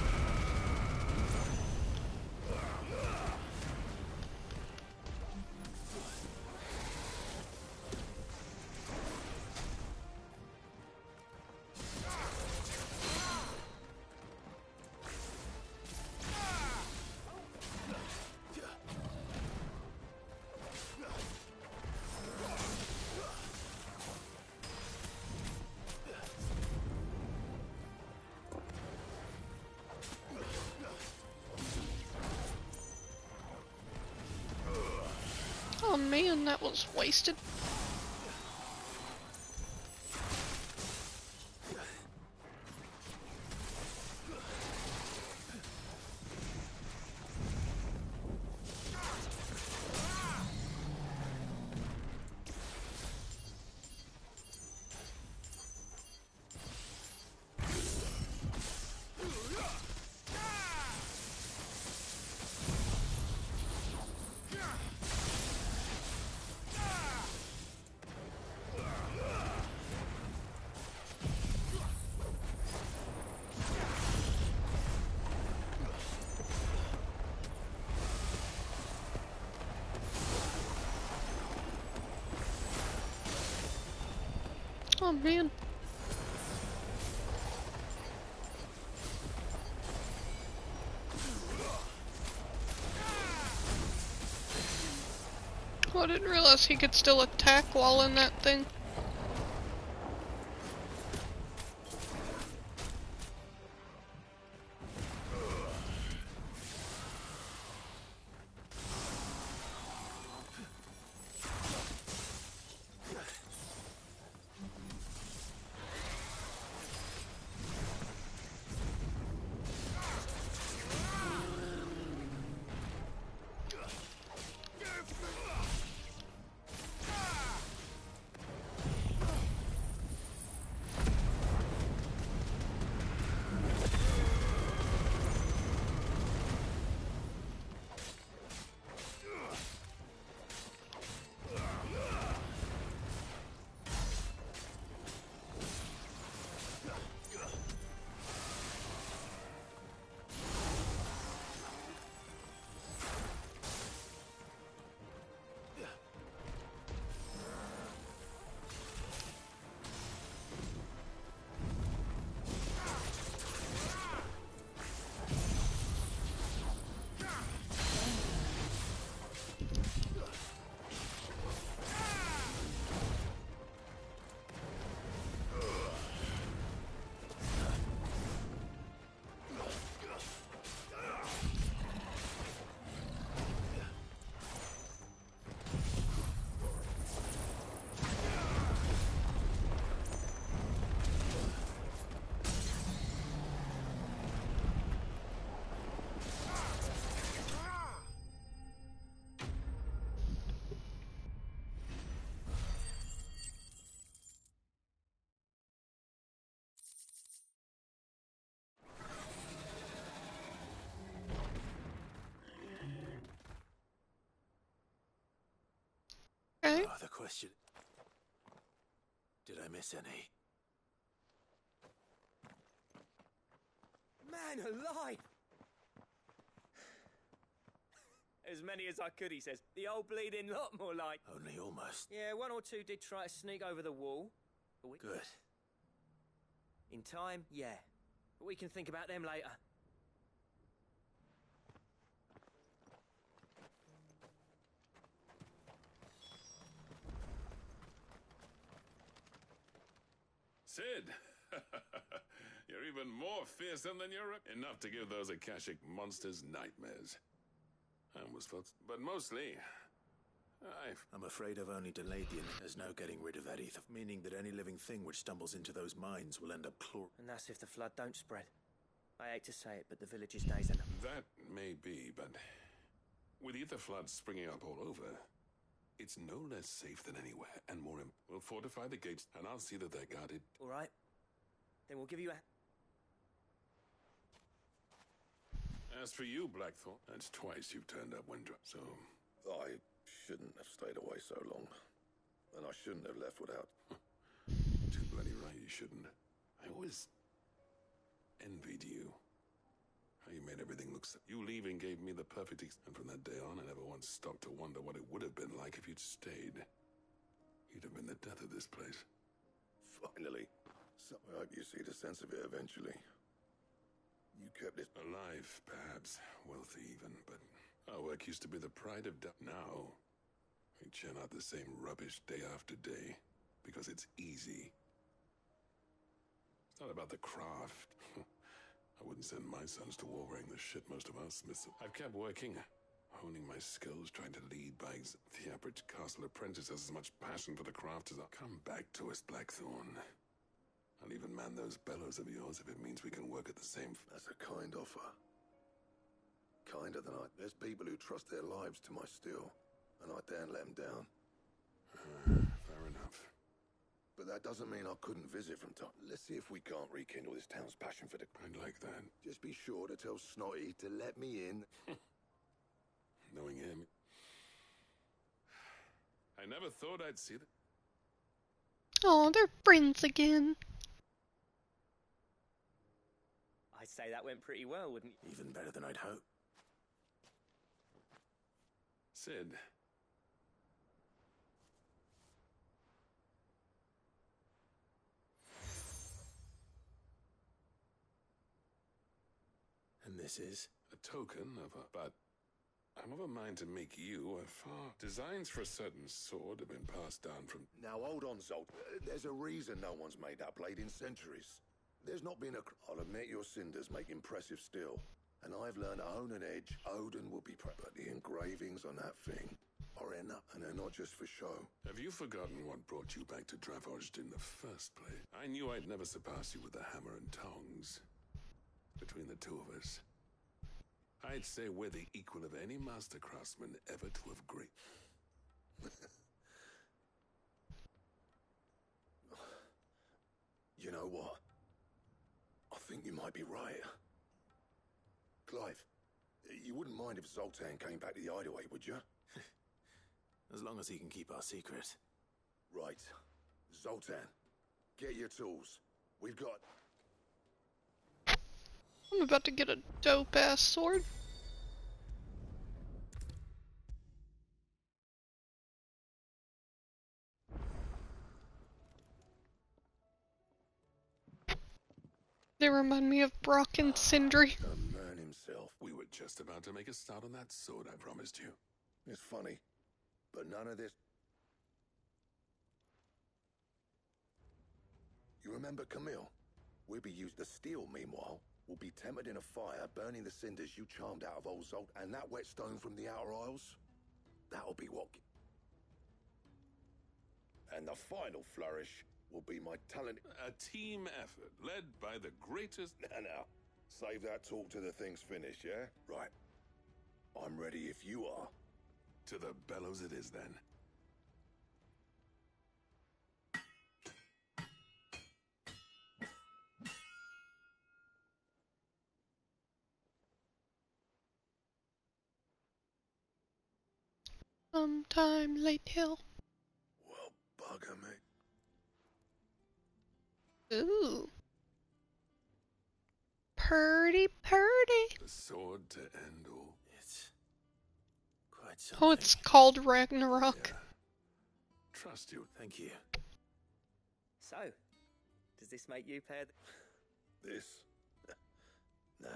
Oh man, that was wasted. Oh man. Oh, I didn't realize he could still attack while in that thing. Okay. The question. Did I miss any? Man alive! As many as I could, he says. The old bleeding lot, more like. Only almost. Yeah, one or two did try to sneak over the wall. But Good. In time, yeah. But we can think about them later. Sid! You're even more fearsome than you're enough to give those Akashic monsters nightmares. I almost felt, but mostly, I'm afraid I've only delayed the There's no getting rid of that ether, meaning that any living thing which stumbles into those mines will end up And that's if the flood don't spread. I hate to say it, but the village's days are numbered. That may be, but with ether floods springing up all over, it's no less safe than anywhere, and more we'll fortify the gates, and I'll see that they're guarded. All right. Then we'll give you a... As for you, Blackthorn, that's twice you've turned up when so... I shouldn't have stayed away so long. And I shouldn't have left without... Too bloody right you shouldn't. I always envied you. How you made everything look so... You leaving gave me the perfect... And from that day on, I never once stopped to wonder what it would have been like if you'd stayed. You'd have been the death of this place. Finally. So I hope you see the sense of it eventually. You kept it alive, perhaps. Wealthy even, but our work used to be the pride of... Now, we churn out the same rubbish day after day, because it's easy. It's not about the craft. I wouldn't send my sons to war wearing the shit most of our smiths. I've kept working, honing my skills, trying to lead by the average castle apprentice has as much passion for the craft as I... Come back to us, Blackthorn. I'll even man those bellows of yours if it means we can work at the same... That's a kind offer. Kinder than I... There's people who trust their lives to my steel, and I daren't let them down. Fair enough. But that doesn't mean I couldn't visit from time. Let's see if we can't rekindle this town's passion for the... I'd like that. Just be sure to tell Snotty to let me in. Knowing him... I never thought I'd see that. Oh, they're friends again. I'd say that went pretty well, wouldn't you? Even better than I'd hoped. Sid. And this is? A token of a... But I'm of a mind to make you a far... Designs for a certain sword have been passed down from... Now hold on, Zolt. There's a reason no one's made that blade in centuries. There's not been a... I'll admit your cinders make impressive steel. And I've learned to hone an edge. Odin will be proud. But the engravings on that thing are enough, and they're not just for show. Have you forgotten what brought you back to Dravozd in the first place? I knew I'd never surpass you with the hammer and tongs. Between the two of us, I'd say we're the equal of any master craftsman ever to have great. You know what? I think you might be right. Clive, you wouldn't mind if Zoltan came back to the Hideaway, would you? As long as he can keep our secret. Right. Zoltan, get your tools. We've got... I'm about to get a dope-ass sword. They remind me of Brock and Sindri. The man himself. We were just about to make a start on that sword, I promised you. It's funny, but none of this... You remember Camille? We'll be used the steel, meanwhile. We'll be tempered in a fire, burning the cinders you charmed out of old Zolt, and that whetstone from the Outer Isles. That'll be what... And the final flourish will be my talent... A team effort, led by the greatest... Now, save that talk till the thing's finished, yeah? Right. I'm ready if you are. To the bellows it is, then. Sometime late hill. Well, bugger me. Ooh. Purdy, purdy. The sword to end all. It's quite something. Oh, it's called Ragnarok. Trust you. Thank you. So, does this make you pair? This? Nah.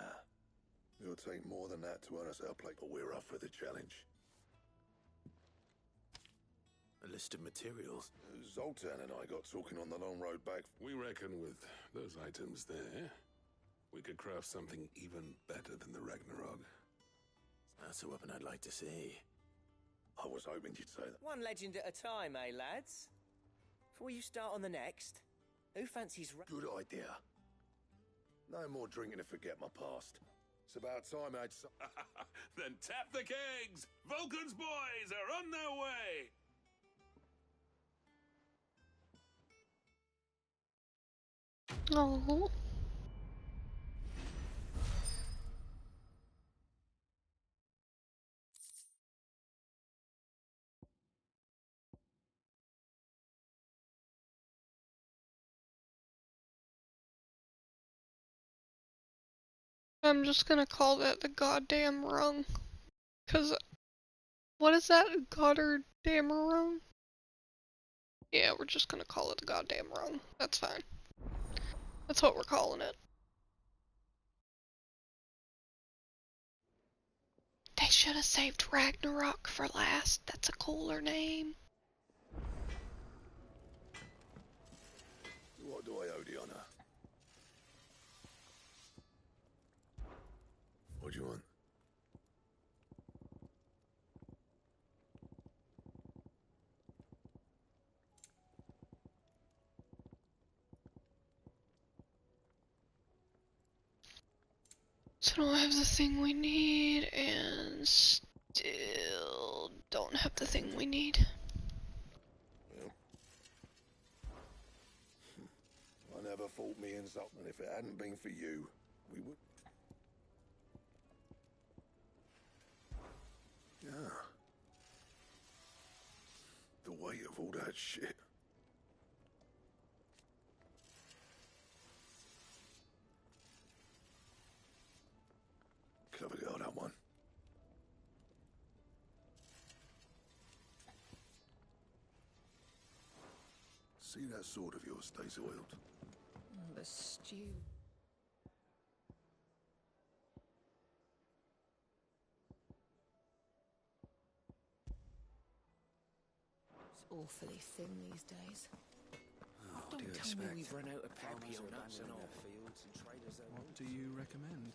It'll take more than that to earn us our plate, but we're up for the challenge. A list of materials. Zoltan and I got talking on the long road back. We reckon with those items there, we could craft something even better than the Ragnarok. That's a weapon I'd like to see. I was hoping you'd say that. One legend at a time, eh, lads? Before you start on the next, who fancies... Good idea. No more drinking to forget my past. It's about time I had some... Then tap the kegs! Vulcan's boys are on their way! Oh. I'm just gonna call that the goddamn rung. 'Cause, what is that? Goddamn rung? Yeah, we're just gonna call it the goddamn rung. That's fine. That's what we're calling it. They should have saved Ragnarok for last. That's a cooler name. What do I owe the honor? What do you want? So don't have the thing we need, and still don't have the thing we need. I never thought me and Zoltan, if it hadn't been for you, we would... Yeah. The weight of all that shit. Clever girl, that one. See that sword of yours stays oiled. The stew. It's awfully thin these days. Oh, Don't do you tell me expect? we've run out of Farmers Pepio are nuts and abandoning all. their fields and traders their What do you recommend?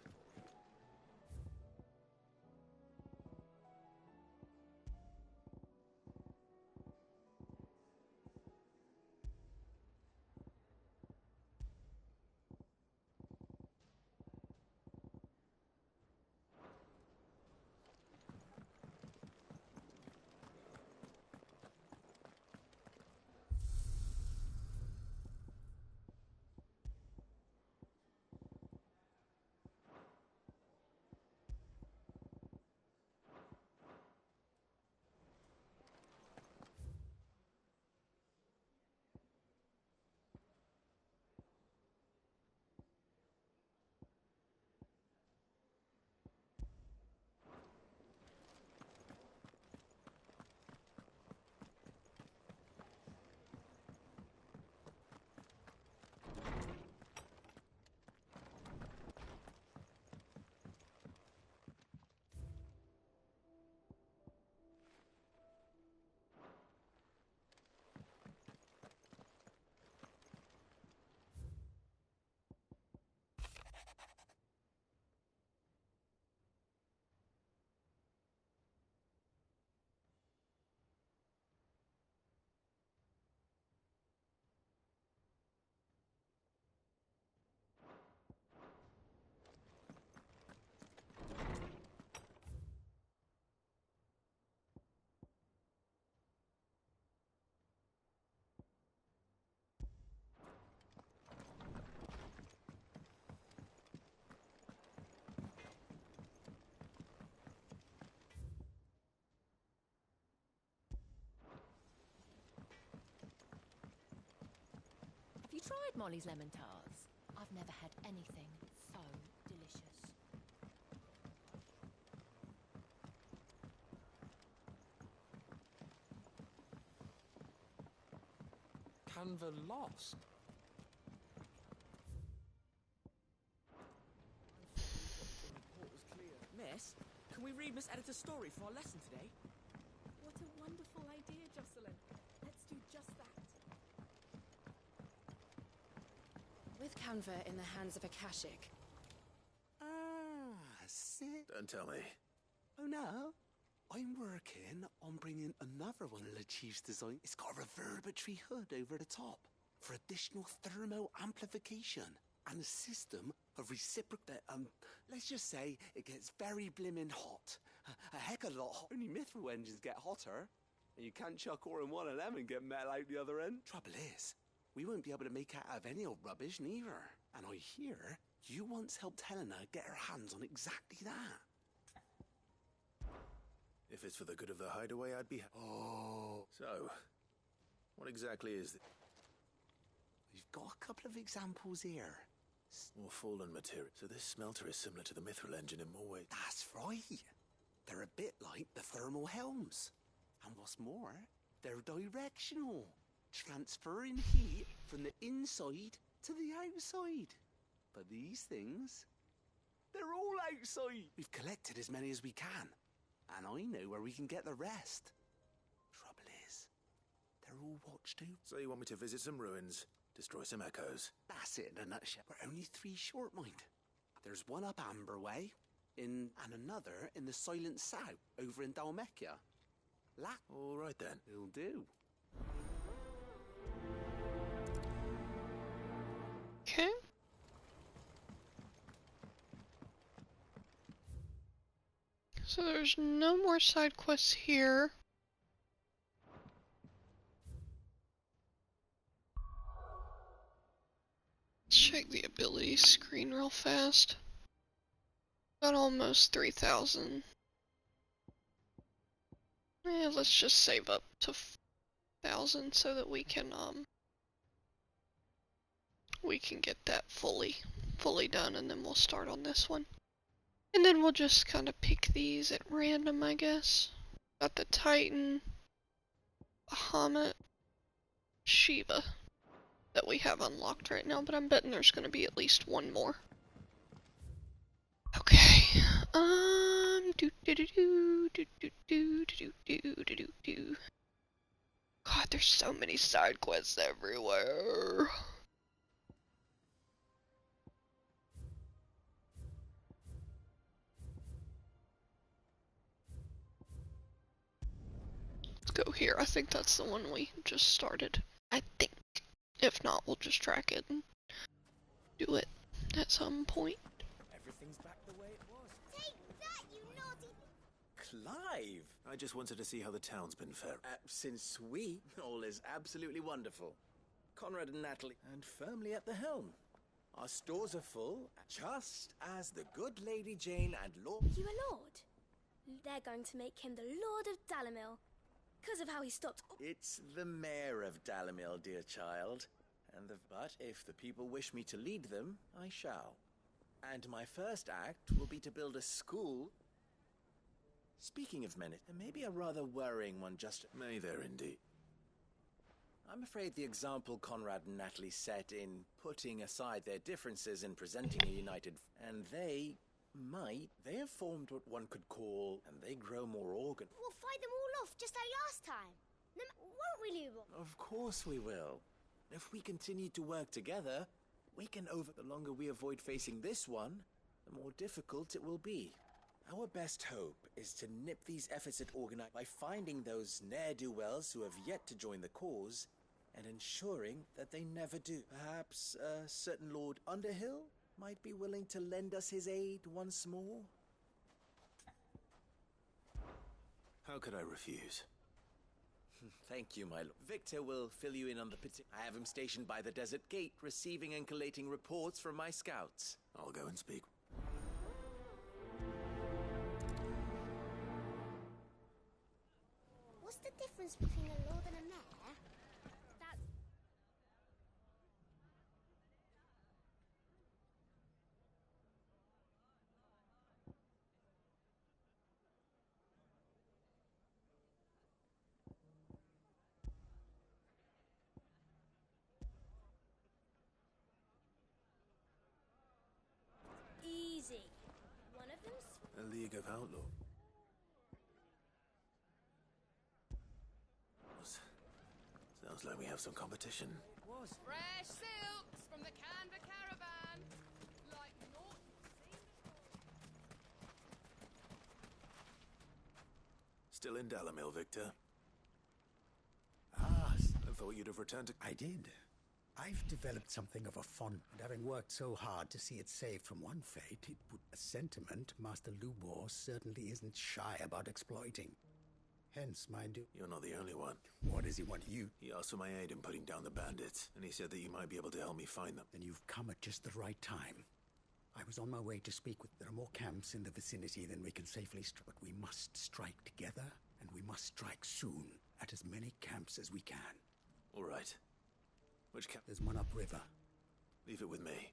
tried Molly's lemon tarts? I've never had anything so delicious. Canva lost. Miss, can we read Miss Editor's story for our lesson today? What a wonderful idea, Jocelyn. Let's do just that. With Canva in the hands of Akashic. Sit. Don't tell me. Oh no. I'm working on bringing another one of the Chief's design. It's got a reverberatory hood over the top for additional thermo amplification and a system of reciprocal. Let's just say it gets very blimmin' hot. A heck of a lot hot. Only mithril engines get hotter, and you can't chuck ore in one of them and get metal out the other end. Trouble is, we won't be able to make out of any old rubbish neither. And I hear you once helped Helena get her hands on exactly that. If it's for the good of the hideaway, I'd be... Oh. So, what exactly is it? We've got a couple of examples here. More fallen material. So this smelter is similar to the mithril engine in more ways. That's right. They're a bit like the thermal helms. And what's more, they're directional, transferring heat from the inside to the outside. But these things, they're all outside. We've collected as many as we can, and I know where we can get the rest. Trouble is, they're all watched out. So you want me to visit some ruins, destroy some echoes? That's it in a nutshell. We're only 3 short, mind. There's one up Amber Way, and another in the Silent South, over in Dalmekia. All right then. It'll do. Okay. So there's no more side quests here. Let's check the ability screen real fast. Got almost 3,000. Yeah, let's just save up to 1,000 so that we can get that fully done, and then we'll start on this one. And then we'll just kind of pick these at random, I guess. Got the Titan, Bahamut, Shiva that we have unlocked right now, but I'm betting there's going to be at least one more. Okay. God, there's so many side quests everywhere. Let's go here. I think that's the one we just started. I think. If not, we'll just track it and do it at some point. Everything's back the way it was. Take that, you naughty... Clive! I just wanted to see how the town's been fared. Since all is absolutely wonderful. Conrad and Natalie, and firmly at the helm. Our stores are full, just as the good Lady Jane and Lord... You a lord? They're going to make him the Lord of Dalimil, because of how he stopped... It's the mayor of Dalimil, dear child. But if the people wish me to lead them, I shall. And my first act will be to build a school. Speaking of men, it may be a rather worrying one, just... May there indeed. I'm afraid the example Conrad and Natalie set in putting aside their differences and presenting a united... And they have formed what one could call... And they grow more organ... We'll fight them all off, just like last time. Won't we, Lubel? Of course we will. If we continue to work together, we can The longer we avoid facing this one, the more difficult it will be. Our best hope is to nip these efforts at organize by finding those ne'er-do-wells who have yet to join the cause and ensuring that they never do. Perhaps a certain Lord Underhill might be willing to lend us his aid once more? How could I refuse? Thank you, my lord. Victor will fill you in on the I have him stationed by the desert gate, receiving and collating reports from my scouts. I'll go and speak. What's the difference between a lord and a mayor? League of Outlaw. Sounds like we have some competition. It was. Fresh silks from the Canva caravan. Like naught you've seen. Still in Dalamil, Victor? Ah, I thought you'd have returned to... I did. I've developed something of a fond, and having worked so hard to see it saved from one fate, it would a sentiment Master Lubor certainly isn't shy about exploiting. Hence, my You're not the only one. What does he want you? He asked for my aid in putting down the bandits, and he said that you might be able to help me find them. Then you've come at just the right time. I was on my way to speak with... There are more camps in the vicinity than we can safely strike. But we must strike together, and we must strike soon, at as many camps as we can. All right. Which camp? There's one upriver. Leave it with me.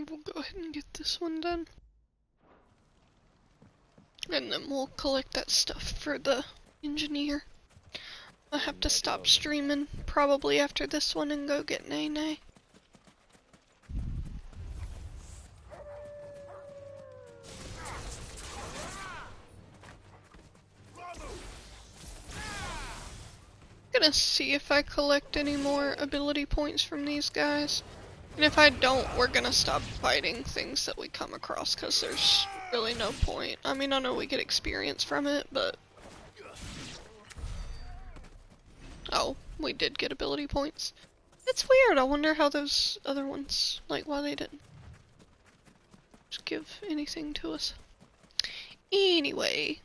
We'll go ahead and get this one done. And then we'll collect that stuff for the engineer. I'll have to stop streaming probably after this one and go get Nene. Gonna see if I collect any more ability points from these guys. And if I don't, we're gonna stop fighting things that we come across, because there's really no point. I mean, I know we get experience from it, but... Oh, we did get ability points. It's weird, I wonder how those other ones, like, why they didn't just give anything to us. Anyway...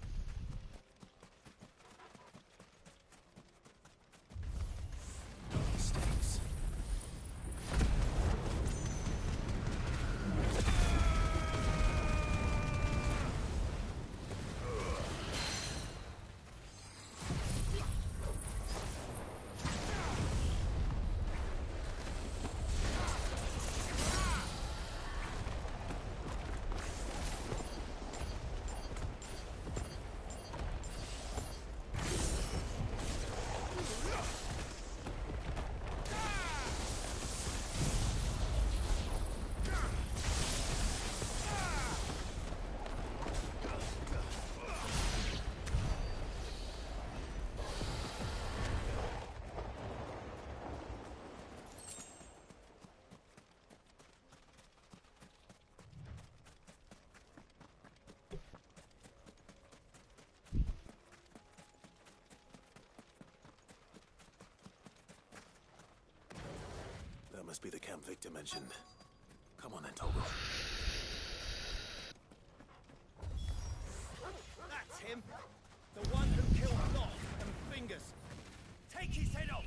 That must be the camp Victor mentioned. Come on then, Toggle. That's him! The one who killed Loth and Fingers! Take his head off!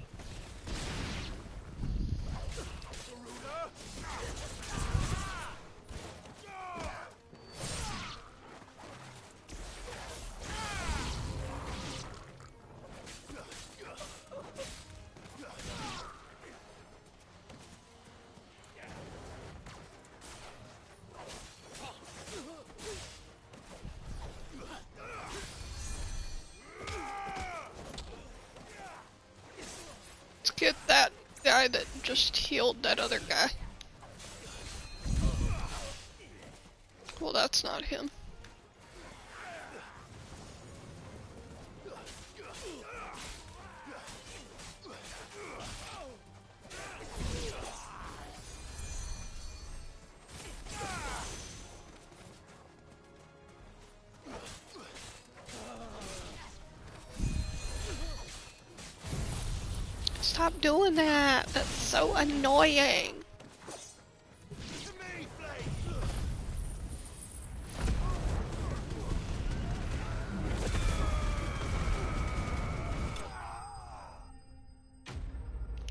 Let's get that guy that just healed that other guy. Well, that's not him. Stop doing that! That's so annoying!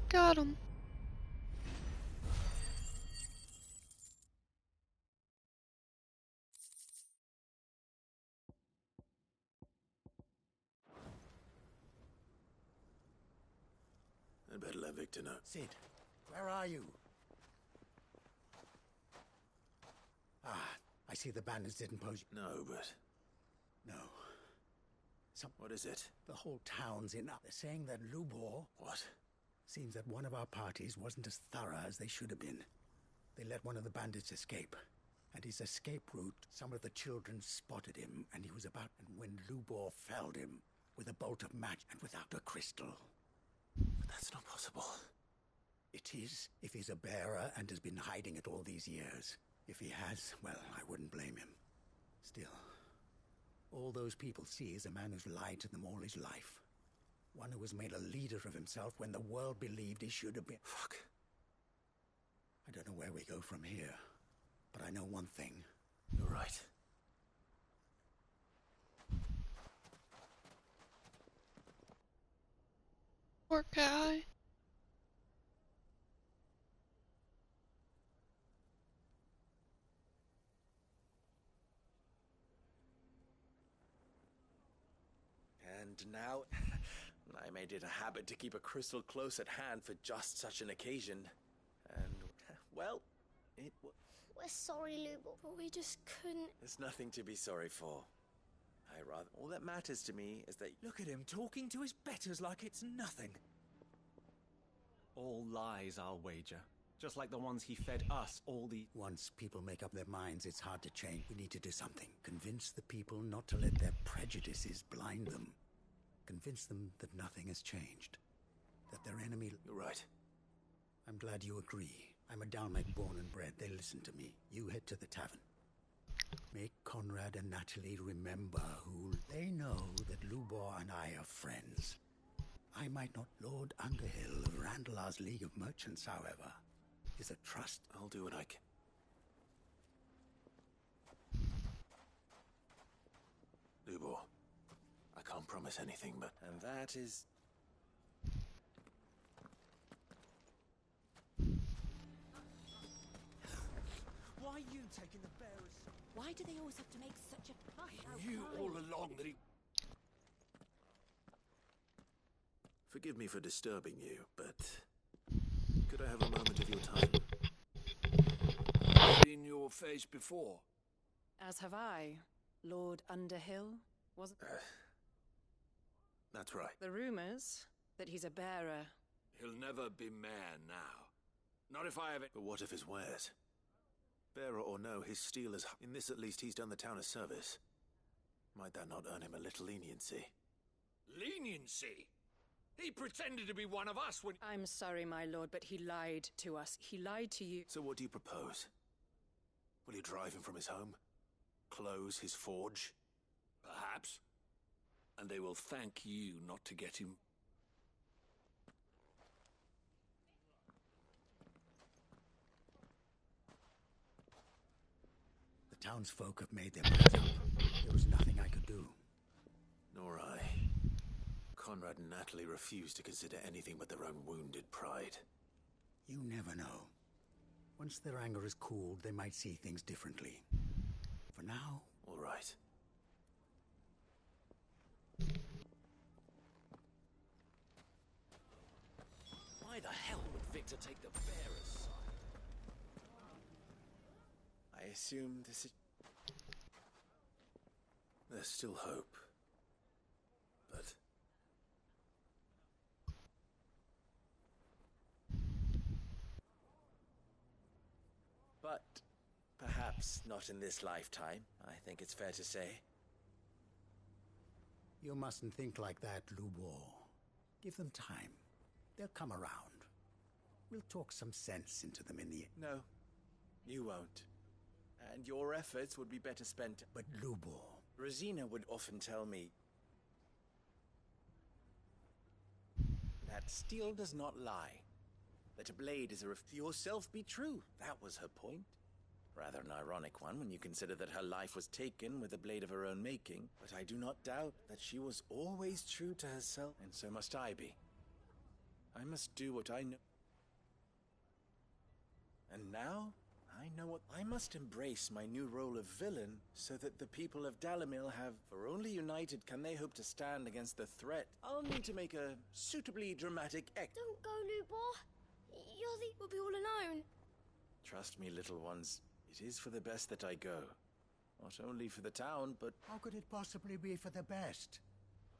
Got him. I'd better let Victor know. Sid, where are you? I see the bandits didn't pose... No, but... No. What is it? The whole town's in up. They're saying that Lubor... What? Seems that one of our parties wasn't as thorough as they should have been. They let one of the bandits escape. At his escape route, some of the children spotted him, and he was about... And when Lubor felled him, with a bolt of match and without a crystal. But that's not possible. It is, if he's a bearer and has been hiding it all these years. If he has, well, I wouldn't blame him. Still, all those people see is a man who's lied to them all his life. One who has made a leader of himself when the world believed he should have been. Fuck. I don't know where we go from here, but I know one thing. You're right. Poor guy. And now, I made it a habit to keep a crystal close at hand for just such an occasion. And, well, it was... We're sorry, Lubor, but we just couldn't... There's nothing to be sorry for. All that matters to me is that... Look at him talking to his betters like it's nothing. All lies, I'll wager. Just like the ones he fed us all the... Once people make up their minds, it's hard to change. We need to do something. Convince the people not to let their prejudices blind them. Convince them that nothing has changed. That their enemy... You're right. I'm glad you agree. I'm a Dalmek born and bred. They listen to me. You head to the tavern. Make Conrad and Natalie remember who... They know that Lubor and I are friends. I might not... Lord Underhill of Randalar's League of Merchants, however, is a trust. I'll do what I can. Lubor, I can't promise anything, but... And that is... Why are you taking the bearers? Why do they always have to make such a fuss He knew all outside? along that he... Forgive me for disturbing you, but... Could I have a moment of your time? I've seen your face before. As have I, Lord Underhill. Was That's right. the rumors that he's a bearer? He'll never be mayor now. Not if I have it. But what of his wares? Bearer or no, his steel is... In this, at least, he's done the town a service. Might that not earn him a little leniency? Leniency? He pretended to be one of us when... I'm sorry, my lord, but he lied to us. He lied to you. So what do you propose? Will you drive him from his home? Close his forge? Perhaps. And they will thank you not to get him... The townsfolk have made their minds up. There was nothing I could do. Nor I. Conrad and Natalie refuse to consider anything but their own wounded pride. You never know. Once their anger is cooled, they might see things differently. For now... All right. Why the hell would Victor take the bearers' side? I assume this is... There's still hope. But... But perhaps not in this lifetime, I think it's fair to say. You mustn't think like that, Lubor. Give them time. They'll come around. We'll talk some sense into them in the... No, you won't. And your efforts would be better spent... But Lubor... Rosina would often tell me that steel does not lie. That a blade is a yourself be true. That was her point. Rather an ironic one when you consider that her life was taken with a blade of her own making. But I do not doubt that she was always true to herself, and so must I be. I must do what I know. And now, I know what I must embrace my new role of villain so that the people of Dalimil have, for only united can they hope to stand against the threat. I'll need to make a suitably dramatic Don't go, Lubor. We'll be all alone. Trust me, little ones, it is for the best that I go. Not only for the town, but... How could it possibly be for the best?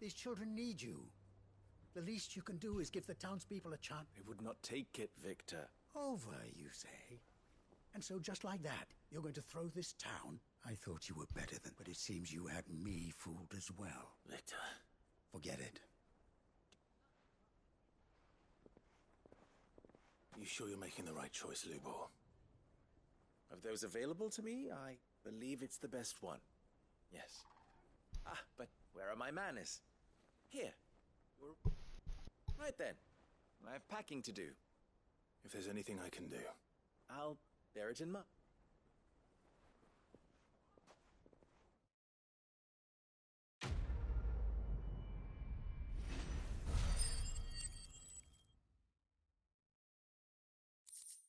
These children need you. The least you can do is give the townspeople a chance. They would not take it, Victor. Over, you say? And so just like that, you're going to throw this town? I thought you were better than... But it seems you had me fooled as well. Victor. Forget it. You sure you're making the right choice, Lubor? Of those available to me, I believe it's the best one. Yes. Ah, but where are my manners? Here. Right then. I have packing to do. If there's anything I can do, I'll bear it in mind.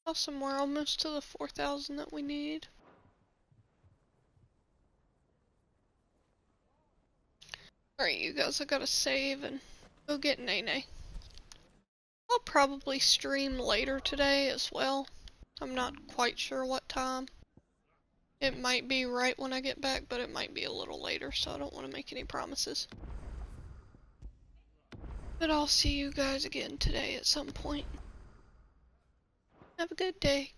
Awesome, we're almost to the 4,000 that we need. Alright, you guys, I gotta save and go get Nene. I'll probably stream later today as well. I'm not quite sure what time. It might be right when I get back, but it might be a little later, so I don't want to make any promises. But I'll see you guys again today at some point. Have a good day.